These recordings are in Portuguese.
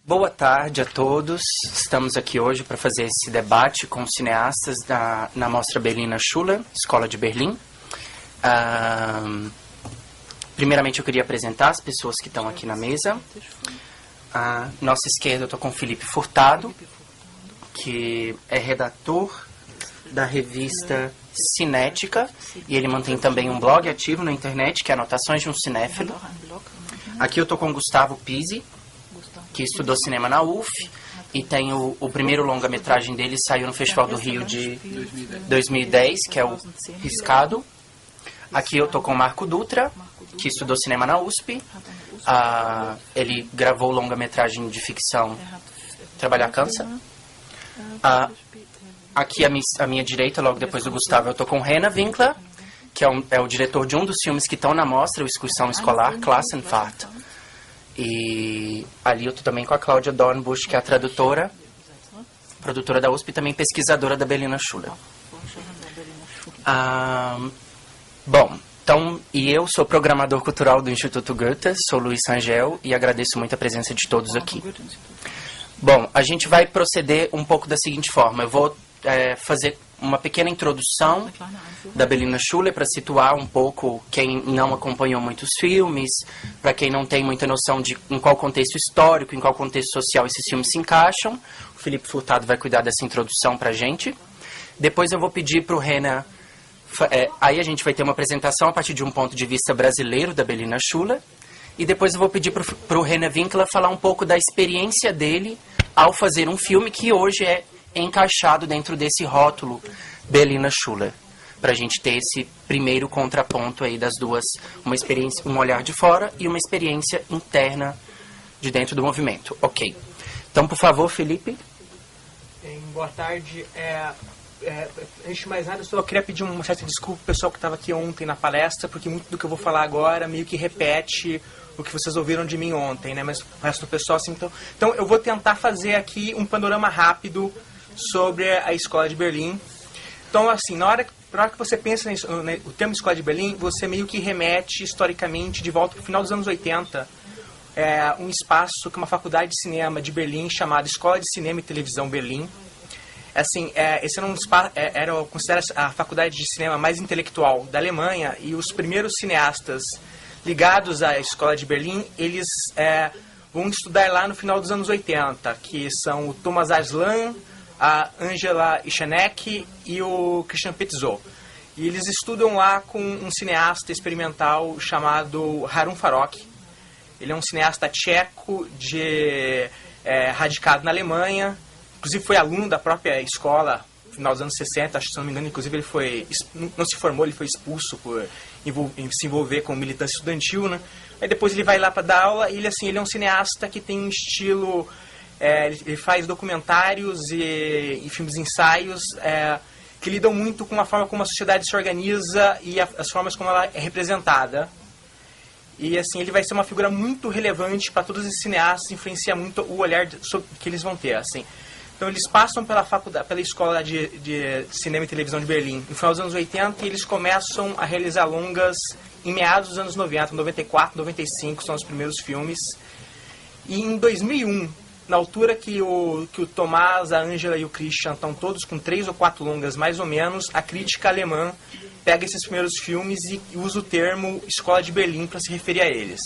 Boa tarde a todos. Estamos aqui hoje para fazer esse debate com cineastas na Mostra Berliner Schule, Escola de Berlim. Primeiramente eu queria apresentar as pessoas que estão aqui na mesa. À nossa esquerda eu estou com o Felipe Furtado, que é redator da revista Cinética, e ele mantém também um blog ativo na internet, que é Anotações de um Cinéfilo. Aqui eu estou com o Gustavo Pizzi, que estudou cinema na UF, e tem o primeiro longa-metragem dele, saiu no Festival do Rio de 2010, que é o Riscado. Aqui eu estou com o Marco Dutra, que estudou cinema na USP. Ele gravou longa-metragem de ficção Trabalhar Cansa. Aqui à minha direita, logo depois do Gustavo, eu estou com o Rena Winkler, que é o diretor de um dos filmes que estão na mostra, o Excursão Escolar, Klassenfahrt. E ali eu estou também com a Cláudia Dornbusch, que é a tradutora, produtora da USP e também pesquisadora da Berliner Schule. E eu sou programador cultural do Instituto Goethe, sou Luiz Rangel e agradeço muito a presença de todos aqui. Bom, a gente vai proceder um pouco da seguinte forma. Eu vou fazer uma pequena introdução da Berliner Schule para situar um pouco quem não acompanhou muitos filmes, para quem não tem muita noção de em qual contexto histórico, em qual contexto social esses filmes se encaixam. O Felipe Furtado vai cuidar dessa introdução para a gente. Depois eu vou pedir para o Rena... aí a gente vai ter uma apresentação a partir de um ponto de vista brasileiro da Berliner Schule. E depois eu vou pedir para o Rena Winkler falar um pouco da experiência dele ao fazer um filme que hoje é encaixado dentro desse rótulo Berliner Schule, para a gente ter esse primeiro contraponto aí das duas, uma experiência, um olhar de fora e uma experiência interna de dentro do movimento. Ok. Então, por favor, Felipe. Boa tarde. Antes de mais nada, eu só queria pedir uma certa desculpa ao pessoal que estava aqui ontem na palestra, porque muito do que eu vou falar agora meio que repete o que vocês ouviram de mim ontem, né? Mas o resto do pessoal, assim, então eu vou tentar fazer aqui um panorama rápido sobre a Escola de Berlim. Então, assim, na hora que você pensa no termo Escola de Berlim, você meio que remete historicamente de volta para o final dos anos 80, um espaço que uma faculdade de cinema de Berlim chamada Escola de Cinema e Televisão Berlim. Assim, esse era um espaço, considera a faculdade de cinema mais intelectual da Alemanha, e os primeiros cineastas ligados à Escola de Berlim, eles vão estudar lá no final dos anos 80, que são o Thomas Aslan, a Angela Ichanek e o Christian Petzold. E eles estudam lá com um cineasta experimental chamado Harun Farok. Ele é um cineasta tcheco radicado na Alemanha. Inclusive foi aluno da própria escola no final dos anos 60, acho que, se não me engano, inclusive ele não se formou, ele foi expulso por se envolver com militância estudantil, né? Aí depois ele vai lá para dar aula e ele é um cineasta que tem um estilo... ele faz documentários e filmes de ensaios que lidam muito com a forma como a sociedade se organiza e as formas como ela é representada. E assim, ele vai ser uma figura muito relevante para todos os cineastas, influencia muito o olhar que eles vão ter, assim. Então eles passam pela Escola de Cinema e Televisão de Berlim no final dos anos 80 e eles começam a realizar longas em meados dos anos 90, 94, 95 são os primeiros filmes. E em 2001, na altura que o Tomás, a Angela e o Christian estão todos com 3 ou 4 longas mais ou menos, a crítica alemã pega esses primeiros filmes e usa o termo Escola de Berlim para se referir a eles.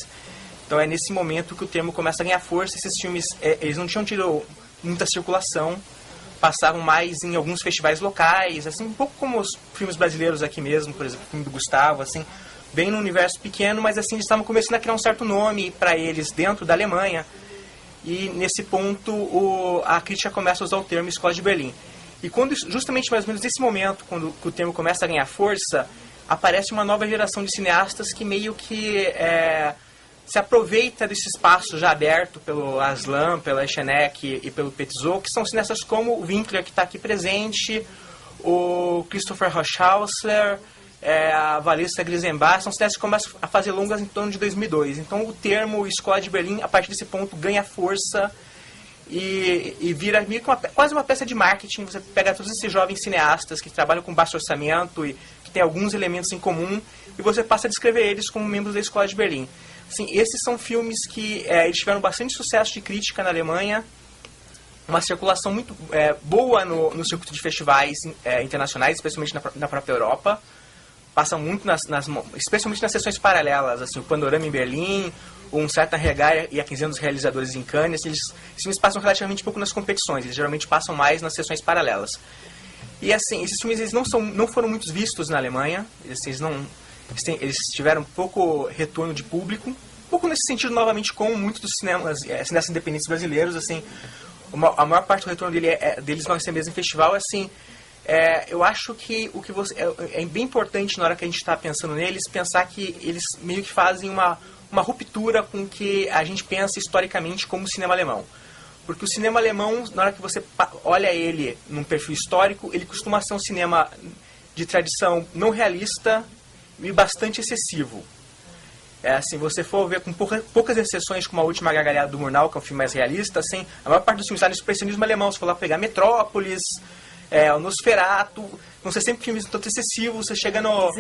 Então é nesse momento que o termo começa a ganhar força. Esses filmes, eles não tinham tido muita circulação, passavam mais em alguns festivais locais, assim, um pouco como os filmes brasileiros aqui mesmo, por exemplo, o filme do Gustavo, assim, bem no universo pequeno, mas assim, eles estavam começando a criar um certo nome para eles dentro da Alemanha. E nesse ponto a crítica começa a usar o termo Escola de Berlim. E justamente mais ou menos nesse momento, quando o termo começa a ganhar força, aparece uma nova geração de cineastas que meio que se aproveita desse espaço já aberto pelo Aslan, pela Echenek e pelo Petzold, que são cineastas como o Winkler, que está aqui presente, o Christopher Rochhausler, a Valessa Grisenbach, são cineastas que começam a fazer longas em torno de 2002. Então o termo Escola de Berlim, a partir desse ponto, ganha força e vira meio que quase uma peça de marketing. Você pega todos esses jovens cineastas que trabalham com baixo orçamento e que têm alguns elementos em comum, e você passa a descrever eles como membros da Escola de Berlim. Sim, esses são filmes que eles tiveram bastante sucesso de crítica na Alemanha, uma circulação muito boa no circuito de festivais internacionais, especialmente na própria Europa. Passa muito especialmente nas sessões paralelas, assim, o Panorama em Berlim, um certa Regar e a Quinzena dos Realizadores em Cannes. Esses filmes passam relativamente pouco nas competições, eles geralmente passam mais nas sessões paralelas. E assim, esses filmes eles não foram muito vistos na Alemanha, eles tiveram pouco retorno de público, pouco nesse sentido novamente como muitos dos cineastas independentes brasileiros, assim, a maior parte do retorno deles não é mesmo em festival, assim. Eu acho que é bem importante na hora que a gente está pensando neles, pensar que eles meio que fazem uma ruptura com o que a gente pensa historicamente como o cinema alemão. Porque o cinema alemão, na hora que você olha ele num perfil histórico, ele costuma ser um cinema de tradição não realista e bastante excessivo. Se você for ver com poucas exceções, como A Última Gargalhada do Murnau, que é um filme mais realista, assim, a maior parte dos filmes está no expressionismo alemão. Se for lá pegar Metrópolis, o Nosferatu, vão ser sempre filmes tanto excessivos. Você chega no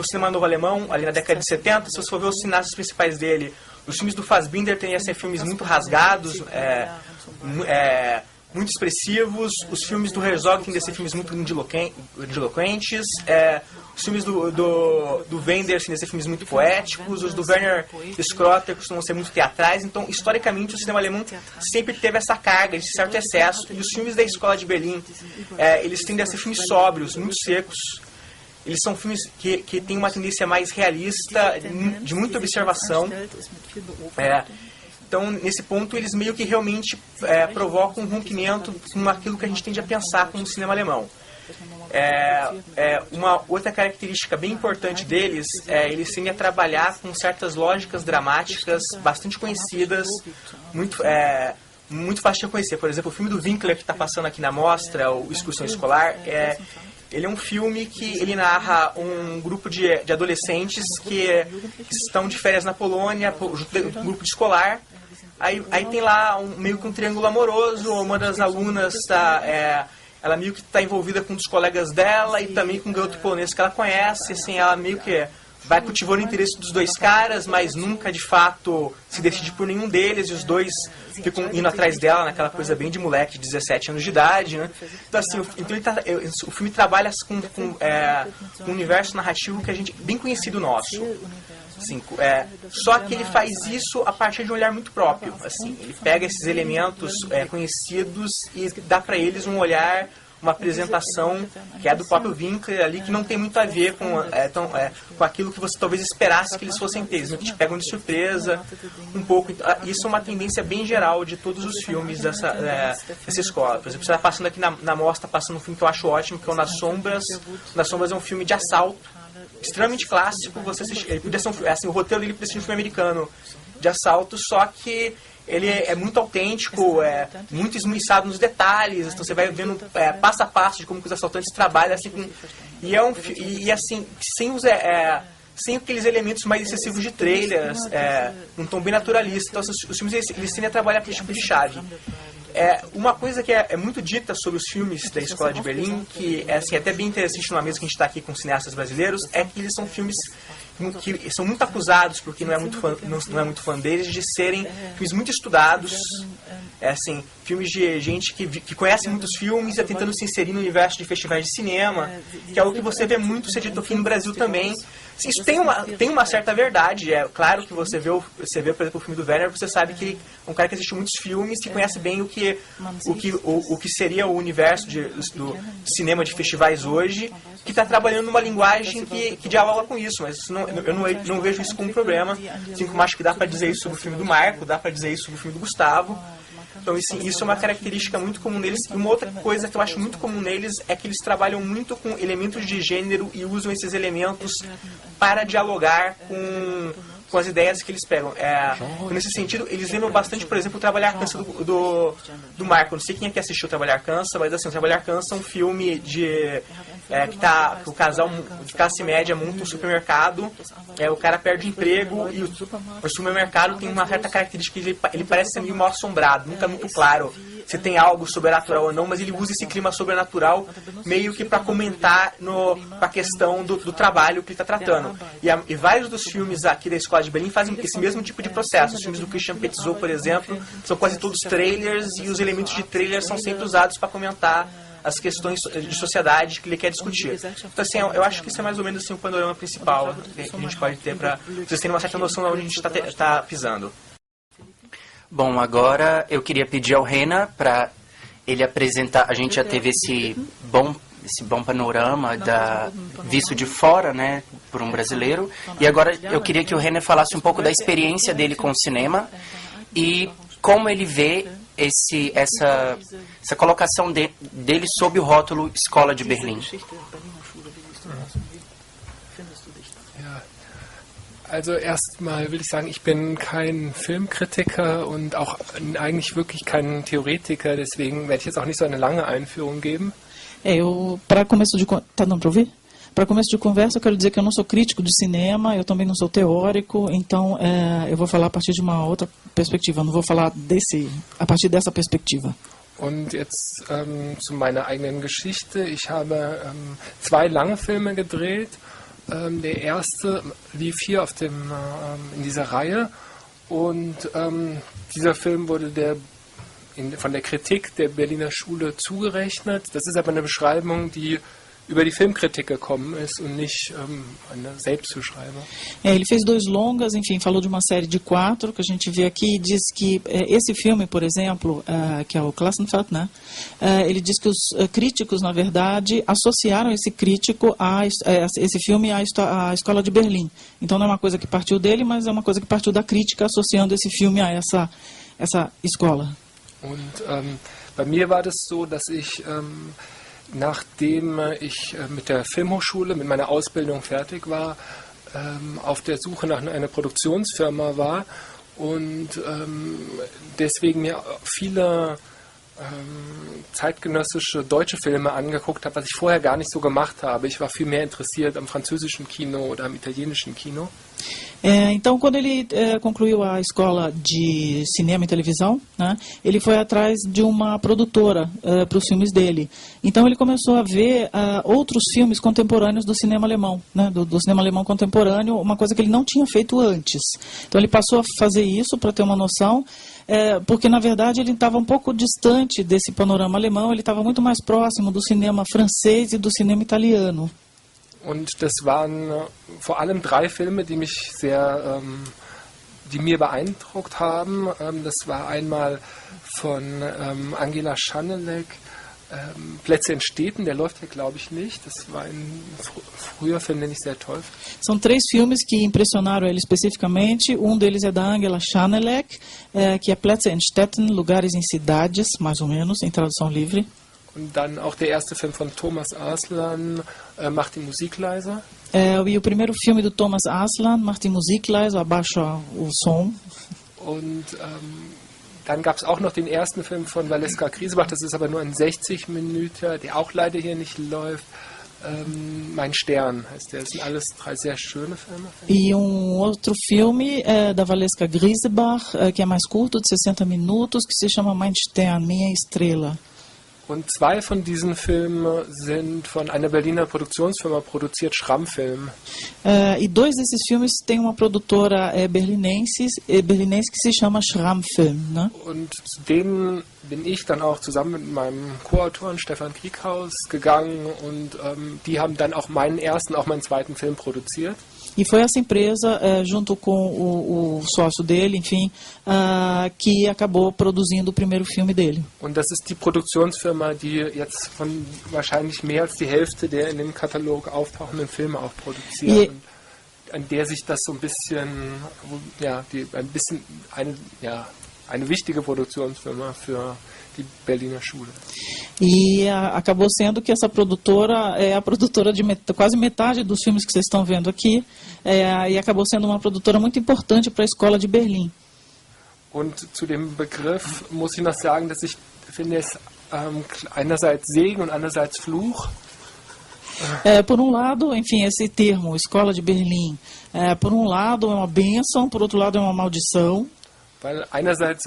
cinema novo alemão, ali na década de 70, se você for ver os cineastas principais dele, os filmes do Fassbinder tendem a ser filmes muito rasgados, muito expressivos. Os filmes do Herzog tendem a ser filmes muito grandiloquentes. Os filmes do Wenders tendem a ser filmes muito poéticos. Os do Werner Schroeter costumam ser muito teatrais. Então, historicamente, o cinema alemão sempre teve essa carga de certo excesso. E os filmes da Escola de Berlim, eles tendem a ser filmes sóbrios, muito secos. Eles são filmes que têm uma tendência mais realista, de muita observação. Então, nesse ponto, eles meio que realmente provocam um rompimento com aquilo que a gente tende a pensar como cinema alemão. Uma outra característica bem importante deles eles tendem a trabalhar com certas lógicas dramáticas bastante conhecidas, muito fácil de reconhecer. Por exemplo, o filme do Winkler que está passando aqui na mostra, o Excursão Escolar, ele é um filme que ele narra um grupo de adolescentes que estão de férias na Polônia, um grupo de escolar. Aí tem lá meio que um triângulo amoroso, uma das alunas ela meio que está envolvida com um dos colegas dela e também com um garoto polonês que ela conhece, assim, ela meio que vai cultivando o interesse dos dois caras, mas nunca de fato se decide por nenhum deles, e os dois ficam indo atrás dela naquela coisa bem de moleque de 17 anos de idade, né? Então assim, o filme trabalha com um universo narrativo que a gente bem conhecido nosso. Assim, só que ele faz isso a partir de um olhar muito próprio. Assim, ele pega esses elementos conhecidos e dá para eles um olhar, uma apresentação que é do próprio Winkler ali, que não tem muito a ver com aquilo que você talvez esperasse que eles fossem ter. Eles te pegam de surpresa um pouco. Isso é uma tendência bem geral de todos os filmes dessa escola. Por exemplo, você está passando aqui na mostra, passando um filme que eu acho ótimo, que é o Nas Sombras. Nas Sombras é um filme de assalto, extremamente clássico. Ele podia ser o roteiro dele podia ser um filme americano de assalto, só que ele é muito autêntico, muito esmiuçado nos detalhes. Então você vai vendo passo a passo de como que os assaltantes trabalham, assim, assim, sem aqueles elementos mais excessivos de trailers, um tom bem naturalista. Então os filmes eles tendem a trabalhar com esse tipo de chave. Uma coisa que é muito dita sobre os filmes da Escola de Berlim, que é assim, até bem interessante numa mesa que a gente está aqui com cineastas brasileiros, é que eles são filmes que são muito acusados, porque não é muito fã deles, de serem filmes muito estudados, assim, filmes de gente que conhece muitos filmes e está tentando se inserir no universo de festivais de cinema, que é algo que você vê muito ser dito aqui no Brasil também. Assim, isso tem uma certa verdade. É claro que você vê, por exemplo, o filme do Werner, você sabe que é um cara que assiste muitos filmes, que conhece bem o que seria o universo do cinema de festivais hoje, que está trabalhando numa linguagem que dialoga com isso, mas eu não vejo isso como um problema. Assim como acho que dá para dizer isso sobre o filme do Marco, dá para dizer isso sobre o filme do Gustavo. Então isso é uma característica muito comum neles. E uma outra coisa que eu acho muito comum neles é que eles trabalham muito com elementos de gênero e usam esses elementos para dialogar com as ideias que eles pegam. Nesse sentido, eles lembram bastante, por exemplo, o Trabalhar Cansa do Marco. Não sei quem é que assistiu Trabalhar Cansa, mas assim, o Trabalhar Cansa é um filme que o casal de classe média monta um supermercado, o cara perde o emprego e o supermercado tem uma certa característica que ele parece ser meio mal assombrado, nunca muito claro se tem algo sobrenatural ou não, mas ele usa esse clima sobrenatural meio que para comentar a questão do trabalho que ele está tratando. E vários dos filmes aqui da Escola de Berlim fazem esse mesmo tipo de processo. Os filmes do Christian Petzold, por exemplo, são quase todos trailers, e os elementos de trailer são sempre usados para comentar as questões de sociedade que ele quer discutir. Então, assim, eu acho que isso é mais ou menos assim, o panorama principal que a gente pode ter para vocês terem uma certa noção de onde a gente está pisando. Bom, agora eu queria pedir ao Rena para ele apresentar. A gente já teve esse bom panorama visto de fora, né, por um brasileiro. E agora eu queria que o Rena falasse um pouco da experiência dele com o cinema e como ele vê essa colocação dele sob o rótulo Escola de Berlim. Also erstmal will ich sagen, ich bin kein Filmkritiker und auch eigentlich wirklich kein Theoretiker, deswegen werde ich jetzt auch nicht so eine lange Einführung geben. Para começo de tá dando para ouvir? Para começo de conversa, eu quero dizer que eu não sou crítico de cinema, eu também não sou teórico, então eu vou falar a partir de uma outra perspectiva, eu não vou falar a partir dessa perspectiva. Und jetzt zu meiner eigenen Geschichte. Ich habe 2 lange Filme gedreht. Der erste lief hier in dieser Reihe und dieser Film wurde von der Kritik der Berliner Schule zugerechnet. Das ist aber eine Beschreibung, die über die Filmkritik gekommen ist und nicht eine Selbstbeschreibung. Ele fez 2 longas, enfim, falou de uma série de 4 que a gente vê aqui e diz que esse filme, por exemplo, que é o Klassenfahrt, né? Ele diz que os críticos, na verdade, associaram esse filme à Escola de Berlim. Então não é uma coisa que partiu dele, mas é uma coisa que partiu da crítica associando esse filme a essa escola. Und bei mir war das so, dass ich nachdem ich mit der Filmhochschule, mit meiner Ausbildung fertig war, auf der Suche nach einer Produktionsfirma war und deswegen mir viele zeitgenössische deutsche Filme angeguckt habe, was ich vorher gar nicht so gemacht habe. Ich war viel mehr interessiert am französischen Kino oder am italienischen Kino. Então, quando ele concluiu a escola de cinema e televisão, né, ele foi atrás de uma produtora para os filmes dele. Então, ele começou a ver outros filmes contemporâneos do cinema alemão, né, do cinema alemão contemporâneo, uma coisa que ele não tinha feito antes. Então, ele passou a fazer isso para ter uma noção, porque, na verdade, ele estava um pouco distante desse panorama alemão, ele estava muito mais próximo do cinema francês e do cinema italiano. Und das waren vor allem 3 Filme, die mir beeindruckt haben. Das war einmal von Angela Schanelek, Plätze in Städten, der läuft hier, glaube ich, nicht. Das war ein früher Film, den ich sehr toll finde. São 3 filmes que impressionaram ele especificamente. Um deles é da Angela Schanelek, que é Plätze in Städten, Lugares em Cidades, mais ou menos, em tradução livre. Und dann auch der erste Film von Thomas Aslan, Macht die Musik leiser. E o primeiro filme do Thomas Aslan, Macht die Musik leiser, abaixa o som. Und dann gab es auch noch den ersten Film von Valeska Griesbach, das ist aber nur ein 60 Minuten, der auch leider hier nicht läuft. Mein Stern heißt der. Das sind alles 3 sehr schöne Filme. E outro filme da Valeska Griesbach, que é mais curto, de 60 minutos, que se chama Mein Stern, Minha Estrela. Und 2 von diesen Filmen sind von einer Berliner Produktionsfirma produziert, Schramm-Film. E 2 desses filmes têm uma produtora berlinense que se chama Schramm-Film, né? Und zu denen bin ich dann auch zusammen mit meinem Co-Autoren Stefan Krieghaus gegangen und die haben dann auch meinen ersten, auch meinen zweiten Film produziert. E foi essa empresa, junto com o sócio dele, enfim, que acabou produzindo o primeiro filme dele. Und das ist die Produktionsfirma, die jetzt von wahrscheinlich mehr als die Hälfte der in dem Katalog auftauchenden Filme auch produziert. Und an der sich das so ein bisschen, eine wichtige Produktionsfirma für die Berliner Schule. E acabou sendo que essa produtora é a produtora de quase metade dos filmes que vocês estão vendo aqui, e acabou sendo uma produtora muito importante para a Escola de Berlim. Und zu dem Begriff muss ich noch sagen, dass ich finde es einerseits Segen und andererseits Fluch. Por um lado, enfim, esse termo, Escola de Berlim, por um lado é uma bênção, por outro lado é uma maldição. weil einerseits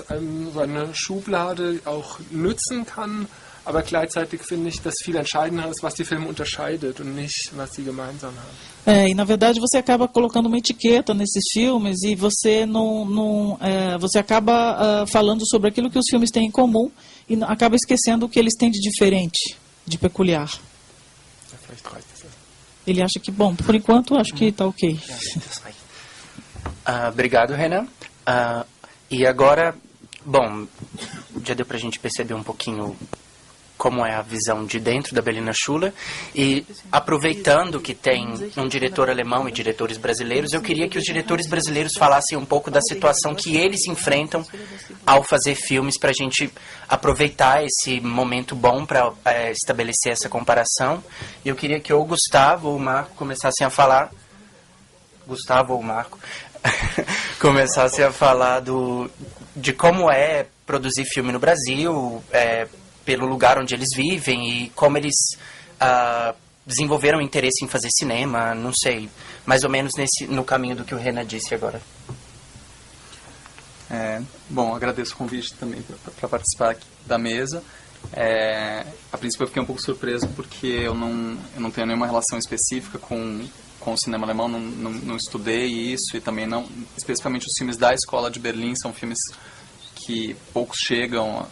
so eine Schublade auch nützen kann, aber gleichzeitig finde ich, dass viel entscheidender ist, was die Filme unterscheidet und nicht, was sie gemeinsam haben. E na verdade você acaba colocando uma etiqueta nesses filmes e você você acaba falando sobre aquilo que os filmes têm em comum e acaba esquecendo o que eles têm de diferente, de peculiar. Ja, vielleicht reicht das. Ele acha que, bom, por enquanto acho que está ok. Obrigado, Renan. E agora, bom, já deu pra gente perceber um pouquinho como é a visão de dentro da Berliner Schule. E aproveitando que tem um diretor alemão e diretores brasileiros, eu queria que os diretores brasileiros falassem um pouco da situação que eles enfrentam ao fazer filmes, para a gente aproveitar esse momento bom para estabelecer essa comparação. E eu queria que o Gustavo ou o Marco começassem a falar. Gustavo ou Marco começassem a falar de como é produzir filme no Brasil, pelo lugar onde eles vivem e como eles desenvolveram interesse em fazer cinema, não sei, mais ou menos no caminho do que o Renan disse agora. Bom, agradeço o convite também para participar aqui da mesa. A princípio eu fiquei um pouco surpreso porque eu não tenho nenhuma relação específica com o cinema alemão, não estudei isso, e também não, especificamente os filmes da Escola de Berlim são filmes que poucos chegam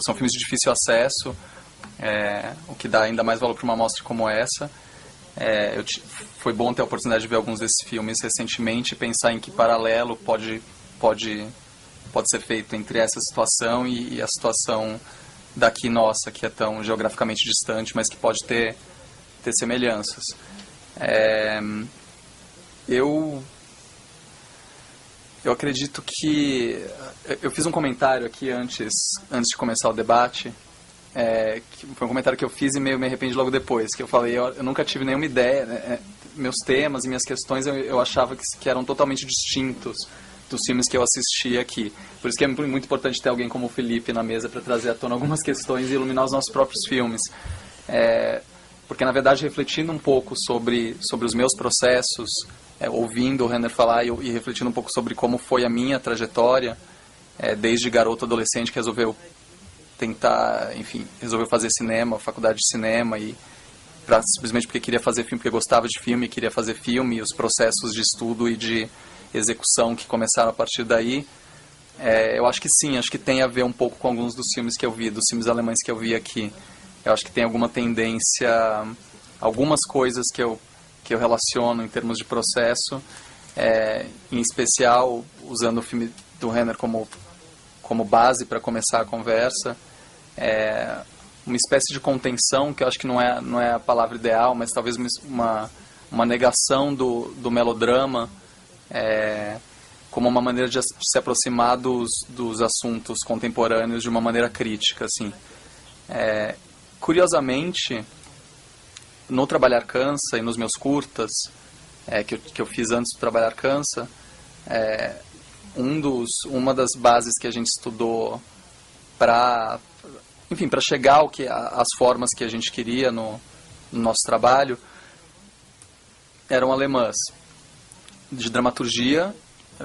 são filmes de difícil acesso, o que dá ainda mais valor para uma amostra como essa. Foi bom ter a oportunidade de ver alguns desses filmes recentemente e pensar em que paralelo pode ser feito entre essa situação e a situação daqui nossa, que é tão geograficamente distante, mas que pode ter semelhanças. Eu acredito que... Eu fiz um comentário aqui antes de começar o debate, que foi um comentário que eu fiz e me arrependi logo depois, que eu falei, eu nunca tive nenhuma ideia, meus temas e minhas questões eu achava que eram totalmente distintos dos filmes que eu assisti aqui. Por isso que é muito importante ter alguém como o Felipe na mesa para trazer à tona algumas questões e iluminar os nossos próprios filmes. Porque, na verdade, refletindo um pouco sobre os meus processos, ouvindo o Renner falar e refletindo um pouco sobre como foi a minha trajetória, desde garoto adolescente que resolveu fazer cinema, faculdade de cinema, e simplesmente porque queria fazer filme, porque gostava de filme, queria fazer filme, e os processos de estudo e de execução que começaram a partir daí. Eu acho que sim, acho que tem a ver um pouco com alguns dos filmes que eu vi, dos filmes alemães que eu vi aqui. Eu acho que tem alguma tendência, algumas coisas que eu relaciono em termos de processo, em especial usando o filme do Renner como base para começar a conversa, uma espécie de contenção, que eu acho que não é a palavra ideal, mas talvez uma negação do melodrama, como uma maneira de se aproximar dos assuntos contemporâneos de uma maneira crítica, assim. Curiosamente, no Trabalhar Cansa e nos meus curtas, que eu fiz antes do Trabalhar Cansa, uma das bases que a gente estudou para chegar às formas que a gente queria no nosso trabalho, eram alemãs, de dramaturgia,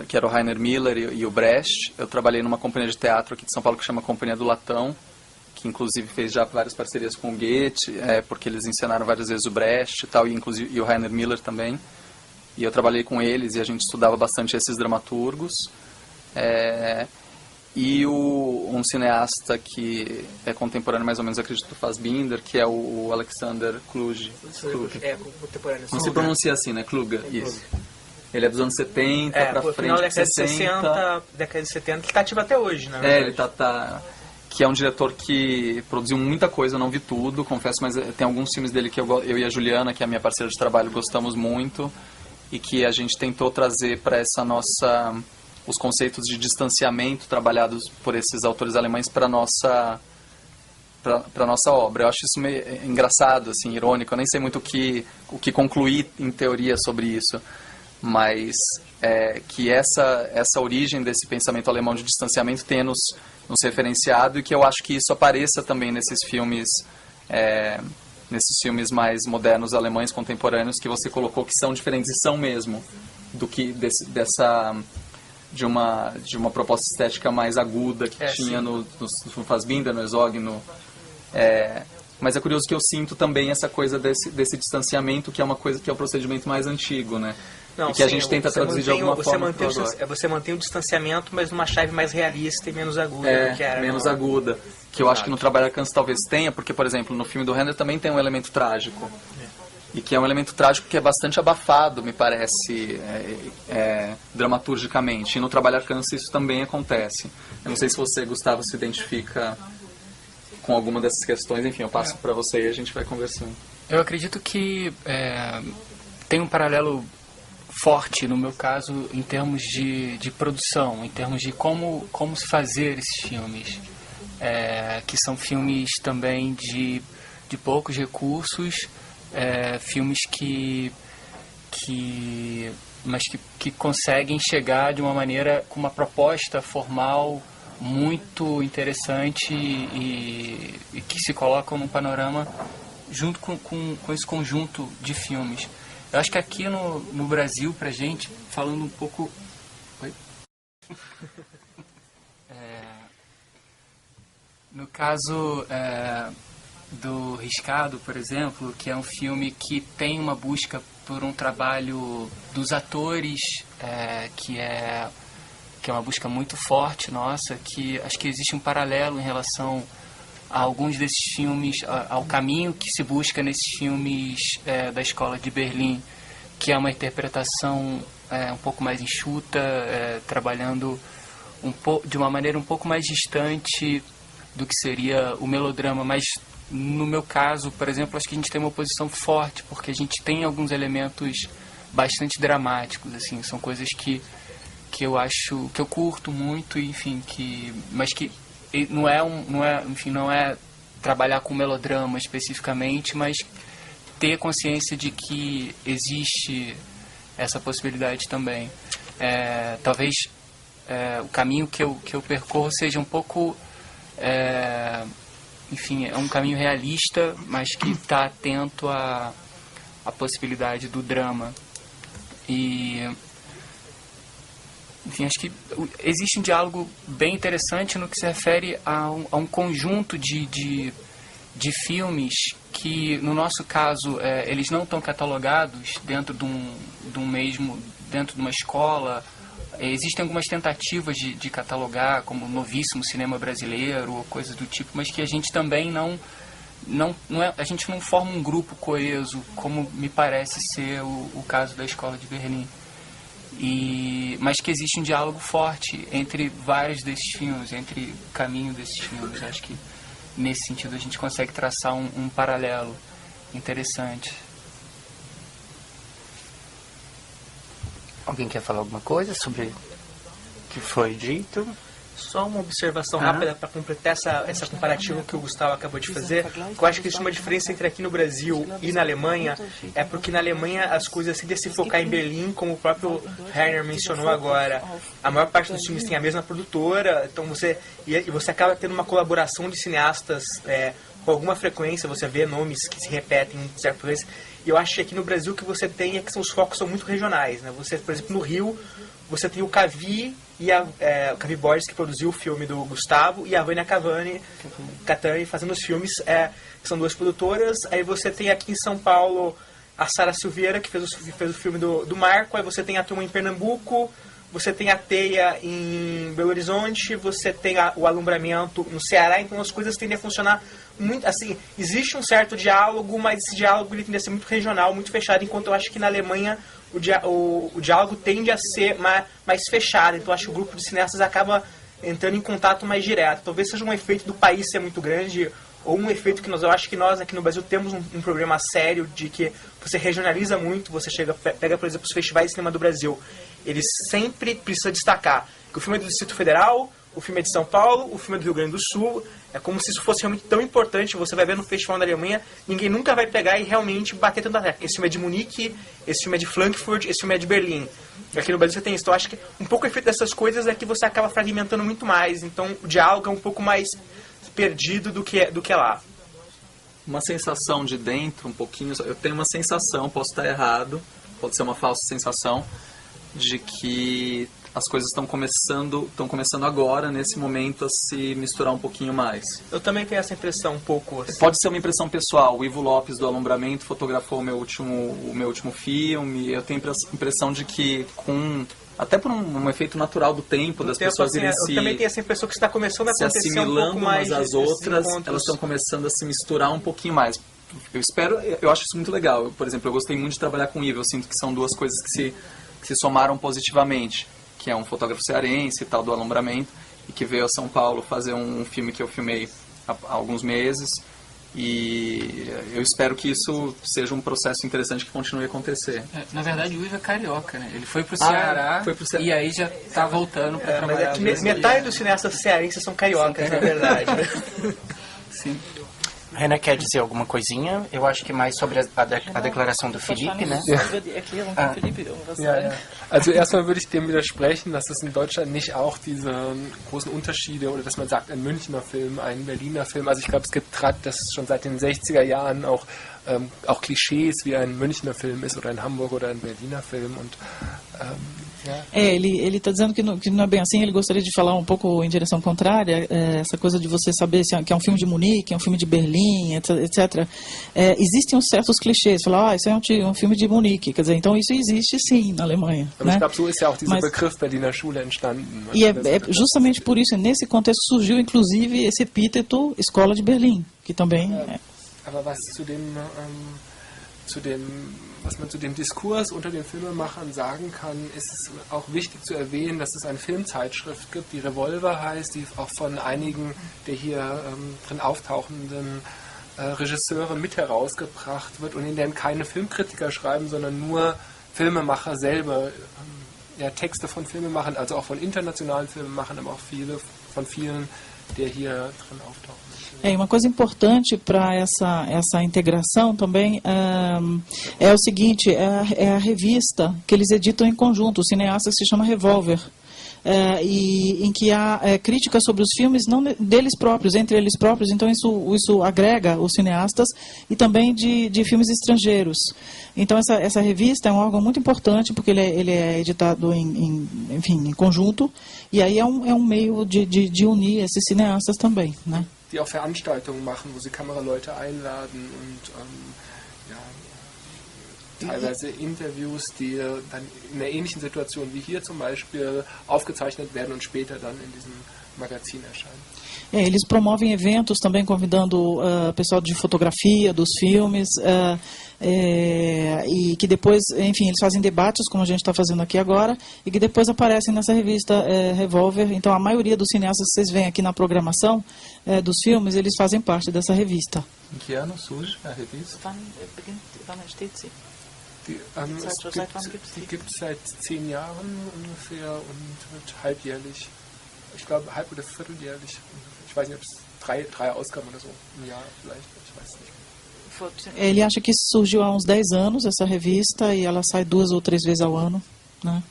que era o Rainer Miller e o Brecht. Eu trabalhei numa companhia de teatro aqui de São Paulo que chama Companhia do Latão, que inclusive fez já várias parcerias com o Goethe, porque eles encenaram várias vezes o Brecht e tal, e o Rainer Miller também. E eu trabalhei com eles e a gente estudava bastante esses dramaturgos. E um cineasta que é contemporâneo mais ou menos, acredito, do Fassbinder, que é o Alexander Kluge. Contemporâneo. Não se pronuncia assim, né? Kluge, isso. Ele é dos anos 70 pra frente, final da década de 60, década de 70, que está ativo até hoje, né? Ele que é um diretor que produziu muita coisa, eu não vi tudo, confesso, mas tem alguns filmes dele que eu e a Juliana, que é a minha parceira de trabalho, gostamos muito, e que a gente tentou trazer para os conceitos de distanciamento trabalhados por esses autores alemães para nossa obra. Eu acho isso meio engraçado, assim, irônico. Eu nem sei muito o que concluir em teoria sobre isso, mas que essa origem desse pensamento alemão de distanciamento tenha nos referenciado, e que eu acho que isso apareça também nesses filmes mais modernos alemães de uma proposta estética mais aguda que tinha no Fassbinder, no Herzog, mas é curioso que eu sinto também essa coisa desse distanciamento, que é uma coisa que é o procedimento mais antigo, né? Não, e que a sim, gente tenta você traduzir de mantém, alguma forma. Você mantém o distanciamento, mas numa chave mais realista e menos aguda do que era. Menos aguda. Que eu acho que no Trabalho Arkansas talvez tenha, porque, por exemplo, no filme do Renner também tem um elemento trágico. E que é um elemento trágico que é bastante abafado, me parece, dramaturgicamente. E no Trabalho Arkansas isso também acontece. Eu não sei se você, Gustavo, se identifica com alguma dessas questões. Enfim, eu passo para você e a gente vai conversando. Eu acredito que tem um paralelo forte, no meu caso, em termos de produção, em termos de como se fazer esses filmes, que são filmes também de poucos recursos, filmes que conseguem chegar de uma maneira, com uma proposta formal muito interessante e que se colocam num panorama junto com esse conjunto de filmes. Eu acho que aqui no Brasil, pra gente, falando um pouco... Oi? No caso do Riscado, por exemplo, que é um filme que tem uma busca por um trabalho dos atores, que é uma busca muito forte nossa, que acho que existe um paralelo em relação a alguns desses filmes, ao caminho que se busca nesses filmes da Escola de Berlim, que é uma interpretação um pouco mais enxuta, trabalhando de uma maneira um pouco mais distante do que seria o melodrama. Mas no meu caso, por exemplo, acho que a gente tem uma oposição forte, porque a gente tem alguns elementos bastante dramáticos, assim, são coisas que eu acho, que eu curto muito, enfim, mas que não é trabalhar com melodrama especificamente, mas ter consciência de que existe essa possibilidade também. Talvez o caminho que eu percorro seja um pouco, enfim, é um caminho realista, mas que está atento à possibilidade do drama. E, enfim, acho que existe um diálogo bem interessante no que se refere a um conjunto de filmes que, no nosso caso, eles não estão catalogados dentro de dentro de uma escola. Existem algumas tentativas de catalogar como novíssimo cinema brasileiro ou coisas do tipo, mas que a gente também a gente não forma um grupo coeso, como me parece ser o caso da Escola de Berlim. Mas que existe um diálogo forte entre vários desses filmes, entre o caminho desses filmes. Acho que nesse sentido a gente consegue traçar um paralelo interessante. Alguém quer falar alguma coisa sobre o que foi dito? Só uma observação rápida para completar essa comparativa que o Gustavo acabou de fazer. Eu acho que existe uma diferença entre aqui no Brasil e na Alemanha, porque na Alemanha as coisas tendem a se focar em Berlim, como o próprio Herner mencionou agora. A maior parte dos filmes tem a mesma produtora, então você acaba tendo uma colaboração de cineastas com alguma frequência, você vê nomes que se repetem em certa frequência. E eu acho que aqui no Brasil o que você tem é que os focos são muito regionais, né? Você, por exemplo, no Rio, você tem o Cavi e o Cavi Borges, que produziu o filme do Gustavo, e a Vânia Catani fazendo os filmes, que são duas produtoras. Aí você tem aqui em São Paulo a Sara Silveira, que fez o filme do Marco. Aí você tem a turma em Pernambuco, você tem a Teia em Belo Horizonte, você tem o Alumbramento no Ceará. Então as coisas tendem a funcionar muito assim. Existe um certo diálogo, mas esse diálogo ele tende a ser muito regional, muito fechado, enquanto eu acho que na Alemanha o diálogo tende a ser mais fechado. Então acho que o grupo de cineastas acaba entrando em contato mais direto. Talvez seja um efeito do país ser muito grande, ou um efeito que eu acho que nós aqui no Brasil temos um problema sério de que você regionaliza muito. Você pega, por exemplo, os festivais de cinema do Brasil, eles sempre precisam destacar que o filme é do Distrito Federal, o filme é de São Paulo, o filme é do Rio Grande do Sul. É como se isso fosse realmente tão importante. Você vai ver no festival da Alemanha, ninguém nunca vai pegar e realmente bater tanto a tecla. Esse filme é de Munique, esse filme é de Frankfurt, esse filme é de Berlim. Aqui no Brasil você tem isso. Então acho que um pouco o efeito dessas coisas é que você acaba fragmentando muito mais. Então o diálogo é um pouco mais perdido do que lá. Uma sensação de dentro, um pouquinho... Eu tenho uma sensação, posso estar errado, pode ser uma falsa sensação, de que as coisas estão começando agora, nesse momento, a se misturar um pouquinho mais. Eu também tenho essa impressão um pouco. Assim. Pode ser uma impressão pessoal. O Ivo Lopes, do Alumbramento, fotografou o meu último filme. Eu tenho a impressão de que, até por um efeito natural do tempo, das pessoas irem eu também tenho essa impressão que está começando a acontecer assimilando um pouco mais umas às outras, elas estão começando a se misturar um pouquinho mais. Eu acho isso muito legal. Por exemplo, eu gostei muito de trabalhar com o Ivo. Eu sinto que são duas coisas que se somaram positivamente, que é um fotógrafo cearense e tal, do Alumbramento, e que veio a São Paulo fazer um filme que eu filmei há alguns meses, e eu espero que isso seja um processo interessante que continue a acontecer. Na verdade, o Ivo é carioca, né? Ele foi pro Ceará, e aí já tá voltando para trabalhar. Metade dos cineastas cearenses são cariocas, na verdade. Sim. Renan quer dizer alguma coisinha? Eu acho que mais sobre a declaração do Felipe, né? Ja. Also erstmal würde ich dem widersprechen, dass es in Deutschland nicht auch diese großen Unterschiede oder dass man sagt, ein Münchner Film, ein Berliner Film. Also ich glaube, es gibt gerade das schon seit den 60er Jahren auch Klischees, wie ein Münchner Film ist oder ein Hamburger oder ein Berliner Film. Und ele está dizendo que não é bem assim. Ele gostaria de falar um pouco em direção contrária, essa coisa de você saber que é um filme de Munique, é um filme de Berlim, etc. Existem uns certos clichês, falar, isso é um filme de Munique, quer dizer, então isso existe sim na Alemanha. Aber ich glaube, so ist ja auch dieser Begriff Berliner Schule entstanden. E é justamente por isso, nesse contexto surgiu inclusive esse epíteto Escola de Berlim, que também Aber was was man zu dem Diskurs unter den Filmemachern sagen kann, ist es auch wichtig zu erwähnen, dass es eine Filmzeitschrift gibt, die Revolver heißt, die auch von einigen der hier drin auftauchenden Regisseure mit herausgebracht wird und in der keine Filmkritiker schreiben, sondern nur Filmemacher selber, Texte von Filmemachern, also auch von internationalen Filmemachern, aber auch von vielen, der hier drin auftauchen. Uma coisa importante para essa integração também é o seguinte, é a revista que eles editam em conjunto, os cineastas, se chama Revolver, e em que há críticas sobre os filmes não deles próprios, entre eles próprios, então isso agrega os cineastas e também de filmes estrangeiros. Então essa revista é um órgão muito importante porque ele é editado em conjunto, e aí é um meio de unir esses cineastas também, né? Die auch Veranstaltungen machen, wo sie Kameraleute einladen und teilweise Interviews, die dann in einer ähnlichen Situation wie hier zum Beispiel aufgezeichnet werden und später dann in diesem Magazin erscheinen. Eles promovem eventos também convidando pessoal de fotografia dos filmes e que depois, enfim, eles fazem debates como a gente está fazendo aqui agora e que depois aparecem nessa revista Revolver. Então a maioria dos cineastas que vocês veem aqui na programação dos filmes, eles fazem parte dessa revista. Em que ano surge a revista? Die gibt es seit 10 Jahren ungefähr und wird halbjährlich, ich glaube halb- oder vierteljährlich, ich weiß nicht, ob es 3 Ausgaben oder so im Jahr vielleicht, ich weiß nicht. Ele acha que surgiu há uns 10 anos essa revista e ela sai 2 ou 3 vezes ao ano, né?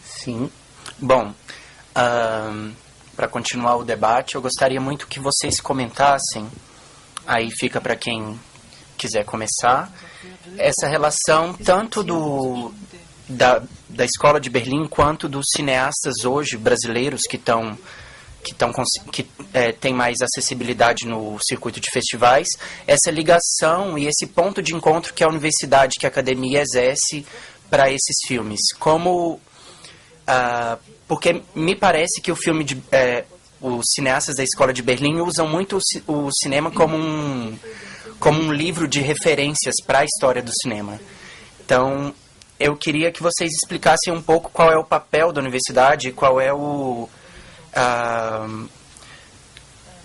Sim. Bom, para continuar o debate, eu gostaria muito que vocês comentassem, aí fica para quem quiser começar, essa relação tanto da Escola de Berlim quanto dos cineastas hoje brasileiros que têm mais acessibilidade no circuito de festivais, essa ligação e esse ponto de encontro que a universidade, que a academia exerce para esses filmes. Porque me parece que os cineastas da Escola de Berlim usam muito o cinema como um livro de referências para a história do cinema. Então, eu queria que vocês explicassem um pouco qual é o papel da universidade, qual é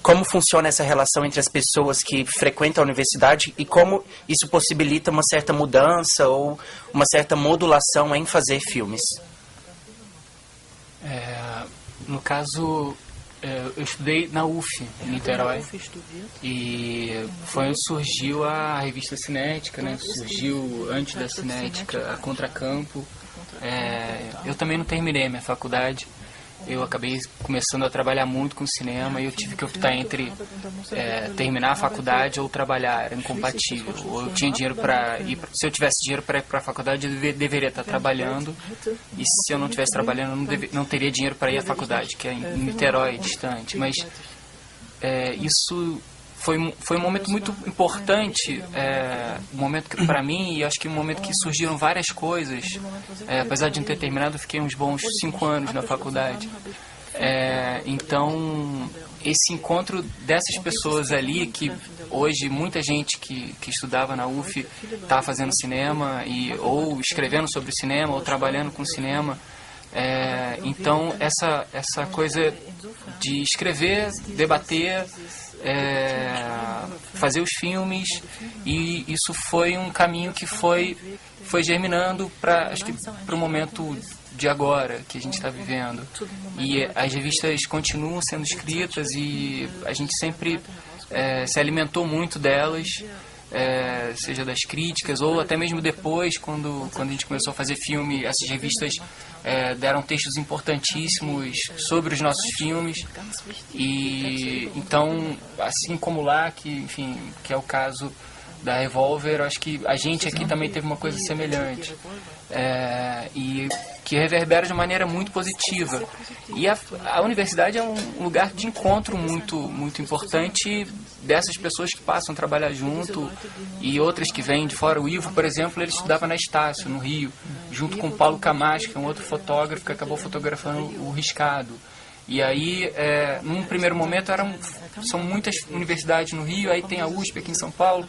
como funciona essa relação entre as pessoas que frequentam a universidade e como isso possibilita uma certa mudança ou uma certa modulação em fazer filmes. No caso, eu estudei na UF, em Niterói, e foi onde surgiu a revista Cinética, né? Surgiu antes da Cinética a Contracampo. Eu também não terminei a minha faculdade, eu acabei começando a trabalhar muito com cinema e eu tive que optar entre terminar a faculdade ou trabalhar, era incompatível. Ou eu tinha dinheiro para ir, se eu tivesse dinheiro para ir para a faculdade, eu deveria estar trabalhando, e se eu não estivesse trabalhando, eu não teria dinheiro para ir à faculdade, que é em Niterói, distante. Mas isso foi um momento muito importante, um momento que, para mim, e acho que um momento que surgiram várias coisas. Apesar de não ter terminado, eu fiquei uns bons 5 anos na faculdade. Então, esse encontro dessas pessoas ali, que hoje muita gente que estudava na UF está fazendo cinema, ou escrevendo sobre cinema, ou trabalhando com cinema. Então, essa coisa de escrever, debater, fazer os filmes, e isso foi um caminho que foi germinando para o momento de agora que a gente está vivendo. E as revistas continuam sendo escritas e a gente sempre se alimentou muito delas, seja das críticas ou até mesmo depois, quando a gente começou a fazer filme, essas revistas deram textos importantíssimos sobre os nossos filmes. E então, assim como lá, que é o caso da Revolver, eu acho que a gente aqui também teve uma coisa semelhante, e que reverbera de maneira muito positiva. E a universidade é um lugar de encontro muito, muito importante dessas pessoas que passam a trabalhar junto e outras que vêm de fora. O Ivo, por exemplo, ele estudava na Estácio, no Rio, junto com o Paulo Camacho, que é um outro fotógrafo que acabou fotografando o Riscado. E aí, num primeiro momento, são muitas universidades no Rio, aí tem a USP aqui em São Paulo.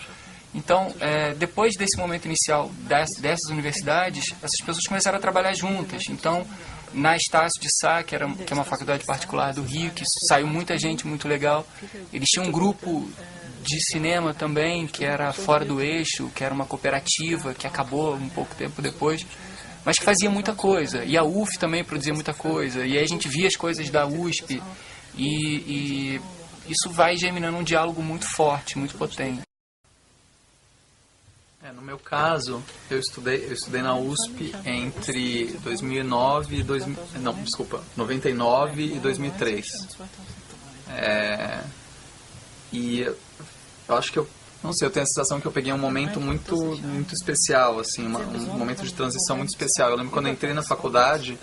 Então, depois desse momento inicial dessas universidades, essas pessoas começaram a trabalhar juntas. Então, na Estácio de Sá, que é uma faculdade particular do Rio, que saiu muita gente muito legal, eles tinham um grupo de cinema também, que era Fora do Eixo, que era uma cooperativa, que acabou um pouco tempo depois, mas que fazia muita coisa. E a UF também produzia muita coisa. E aí a gente via as coisas da USP, e isso vai germinando um diálogo muito forte, muito potente. No meu caso, eu estudei na USP entre 99 e 99 e 2003. E eu acho que eu tenho a sensação que eu peguei um momento muito, muito especial, assim, um momento de transição muito especial. Eu lembro quando eu entrei na faculdade,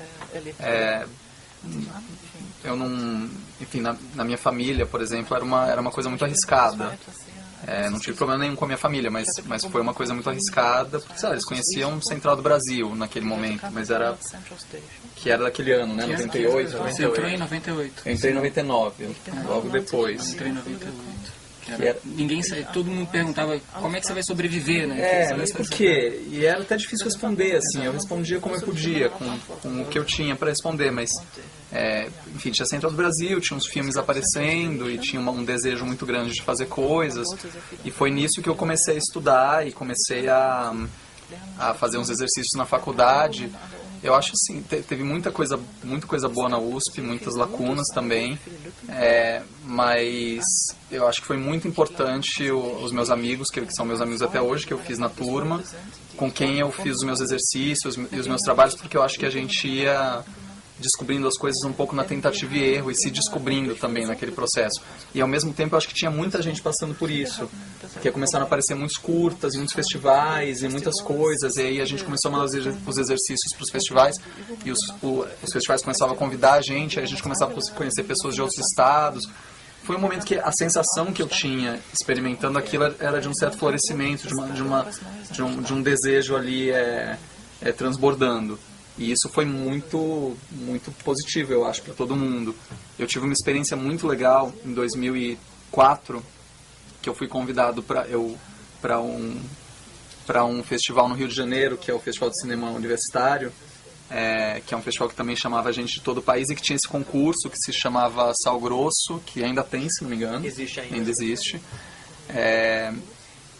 eu não, enfim, na minha família, por exemplo, era uma coisa muito arriscada. Não tive problema nenhum com a minha família, mas foi uma coisa muito arriscada, porque, sei lá, eles conheciam Central do Brasil naquele momento, mas era daquele ano, né, 98? Você entrou em 98. Eu entrei em 99, logo depois. Entrei em 98. Todo mundo perguntava como é que você vai sobreviver, né? Mas por quê? E era até difícil responder, assim, eu respondia como eu podia, com o que eu tinha para responder, mas, enfim, tinha Central do Brasil, tinha uns filmes aparecendo e tinha um desejo muito grande de fazer coisas, e foi nisso que eu comecei a estudar e comecei a fazer uns exercícios na faculdade. Eu acho assim, teve muita coisa boa na USP, muitas lacunas também, mas eu acho que foi muito importante os meus amigos, que são meus amigos até hoje, que eu fiz na turma, com quem eu fiz os meus exercícios e os meus trabalhos, porque eu acho que a gente ia descobrindo as coisas um pouco na tentativa e erro e se descobrindo também naquele processo. E ao mesmo tempo eu acho que tinha muita gente passando por isso, porque começaram a aparecer muitos curtas, muitos festivais e muitas coisas, e aí a gente começou a mandar os exercícios para os festivais, e os festivais começavam a convidar a gente, aí a gente começava a conhecer pessoas de outros estados. Foi um momento que a sensação que eu tinha experimentando aquilo era de um certo florescimento, de um desejo ali transbordando. E isso foi muito, muito positivo, eu acho, para todo mundo. Eu tive uma experiência muito legal em 2004, que eu fui convidado para um festival no Rio de Janeiro, que é o Festival de Cinema Universitário, que é um festival que também chamava gente de todo o país e que tinha esse concurso que se chamava Sal Grosso, que ainda tem, se não me engano. Ainda existe.